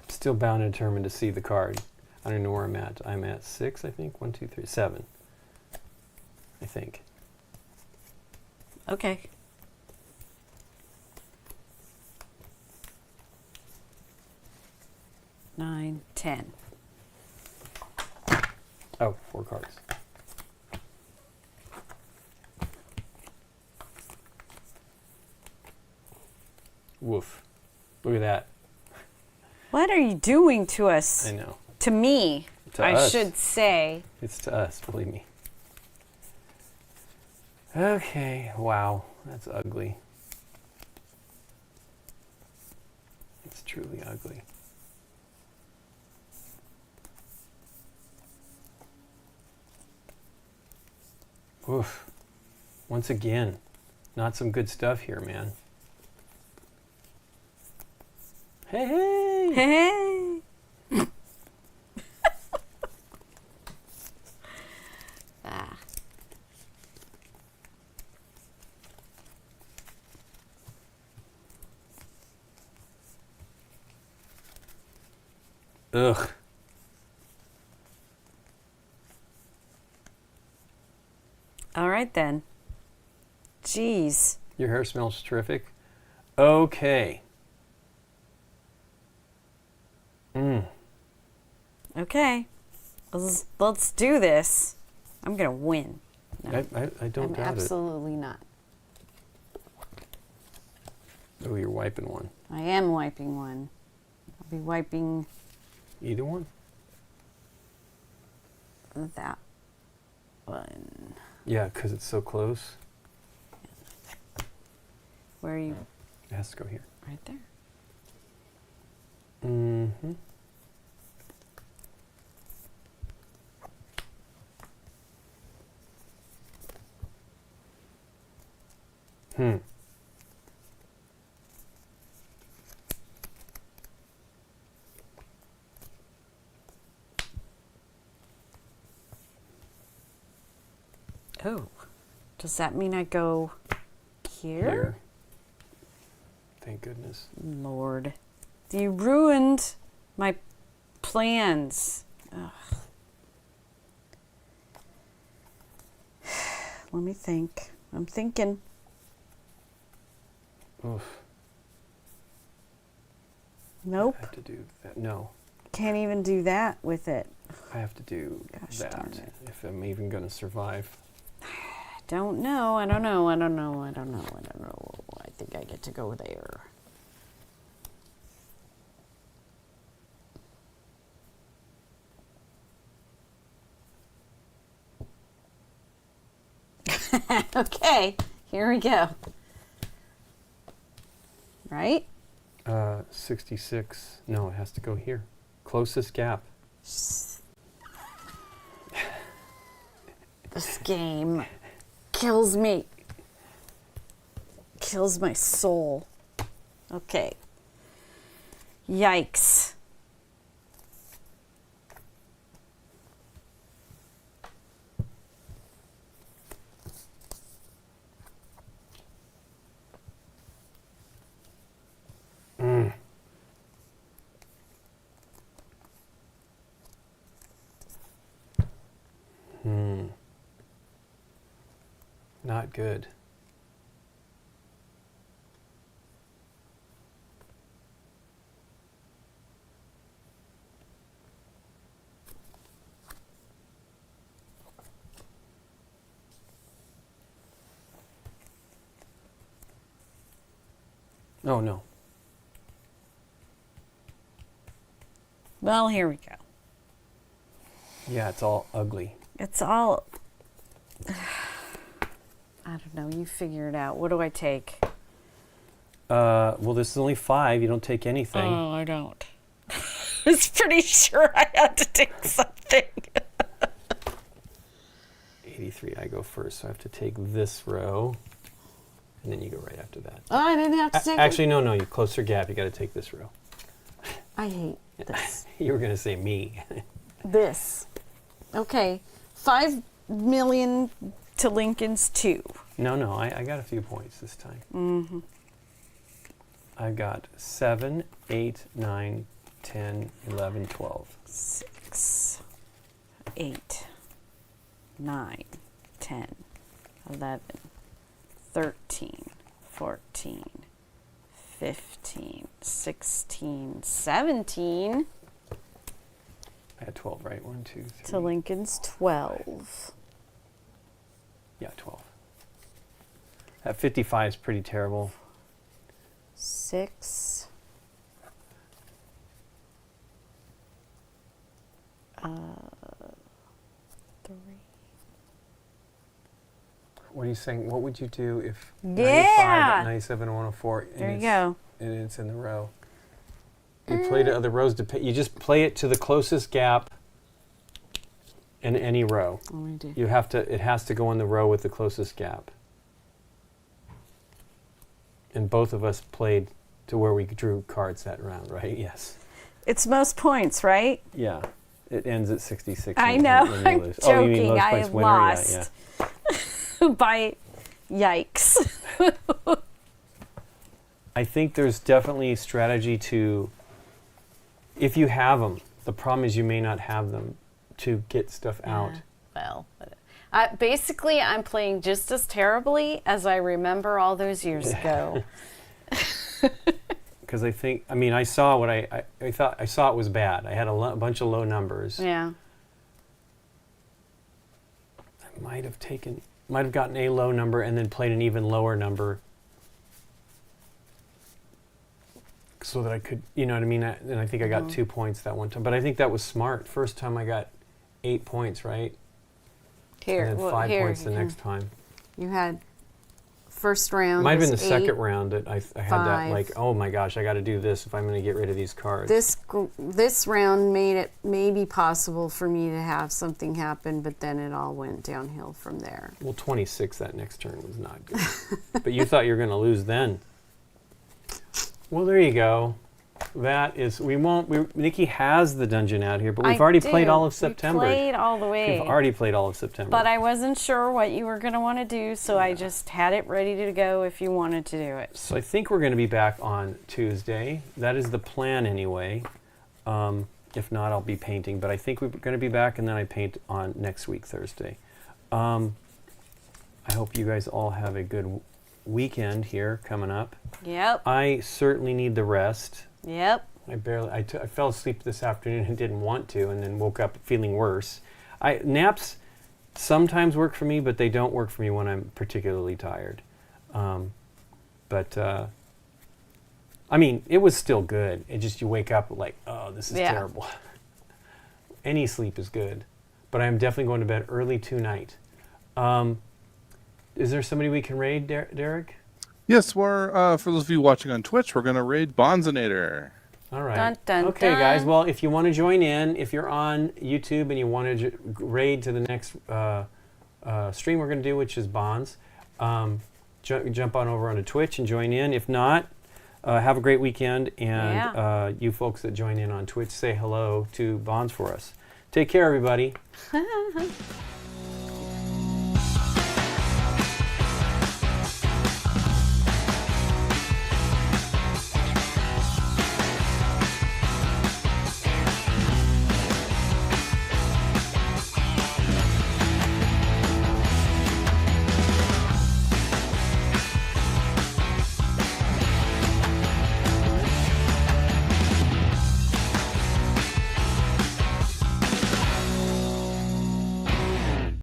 Still bound and determined to see the card. I don't know where I'm at. I'm at 6, I think. 1, 2, 3, 7. I think. Okay. Nine, 10. Oh, 4 cards. Woof. Look at that. What are you doing to us? I know. To me, To I us. should say. It's to us, believe me. Okay, wow, that's ugly. It's truly ugly. Oof. Once again, not some good stuff here, man. Hey! Hey! Ah. Ugh. All right, then. Jeez. Your hair smells terrific. Okay. Okay. Let's do this. I'm going to win. No, I don't doubt absolutely not. it. Oh, you're wiping one. I am wiping one. I'll be wiping Either one? that one. Yeah, because it's so close. Where are you? It has to go here. Right there. Mm-hmm. Oh, does that mean I go here? Here. Thank goodness. Lord, you ruined my plans. Ugh. Let me think. I'm thinking. Oof. Nope. I have to do that. No. Can't even do that with it. I have to do Gosh that darn it. if I'm even going to survive. Don't know. I don't know. I think I get to go there. Okay, here we go. Right? 66. No, it has to go here. Closest gap. This game kills me. Kills my soul. Okay. Yikes. Not good. Oh, no. Well, here we go. Yeah, it's all ugly. It's all... I don't know. You figure it out. What do I take? Well, this is only 5. You don't take anything. Oh, I don't. I was pretty sure I had to take something. 83, I go first, so I have to take this row. And then you go right after that. Oh, I didn't have to take Actually, no, you closer gap. You got to take this row. I hate this. You were going to say me. This. Okay. 5 million to Lincoln's 2. No, I got a few points this time. Mm-hmm. I got 7, 8, 9, 10, 11, 12. 6, 8, 9, 10, 11, 13, 14, 15, 16, 17. I had 12, right? 1, 2, 3. To Lincoln's 12. Yeah, 12. That 55 is pretty terrible. 6. 3. What are you saying? What would you do if Yeah! 95, 97, and 104 There you go. and it's in the row? You play to other rows. You just play it to the closest gap in any row. What do we do? You have to. It has to go in the row with the closest gap. And both of us played to where we drew cards that round, right? Yes. It's most points, right? Yeah. It ends at 66. I when- know. when you I'm lose. joking. Oh, you mean lowest I points winner? lost. Yeah. By yikes. I think there's definitely strategy to, if you have them, The problem is you may not have them to get stuff out. Well, basically, I'm playing just as terribly as I remember all those years ago. Because I saw what I thought. I saw it was bad. I had a bunch of low numbers. Yeah. I might have gotten a low number and then played an even lower number, so that I could, you know what I mean? And I think I got 2 points that one time. But I think that was smart. First time I got 8 points, right? Here, And then 5 points the next time. You had first round. Might have been the second round that I had that, like, oh my gosh, I got to do this if I'm going to get rid of these cards. This round made it maybe possible for me to have something happen, but then it all went downhill from there. Well, 26 that next turn was not good. But you thought you were going to lose then. Well, there you go. That is, Nikki has the dungeon out here, but we've already played all of September. We played all the way. We've already played all of September. But I wasn't sure what you were going to want to do, so I just had it ready to go if you wanted to do it. So I think we're going to be back on Tuesday. That is the plan anyway. If not, I'll be painting. But I think we're going to be back, and then I paint on next week, Thursday. I hope you guys all have a good weekend here coming up. Yep. I certainly need the rest. Yep. I fell asleep this afternoon and didn't want to, and then woke up feeling worse. Naps sometimes work for me, but they don't work for me when I'm particularly tired. It was still good. It just, you wake up like, oh, this is terrible. Any sleep is good, but I'm definitely going to bed early tonight. Is there somebody we can raid, Derek? Yes, for those of you watching on Twitch, we're going to raid Bonzinator. All right. Dun, dun, okay, dun. guys. Well, if you want to join in, if you're on YouTube and you want to raid to the next stream we're going to do, which is Bonds, jump on over onto Twitch and join in. If not, have a great weekend. And you folks that join in on Twitch, say hello to Bonds for us. Take care, everybody.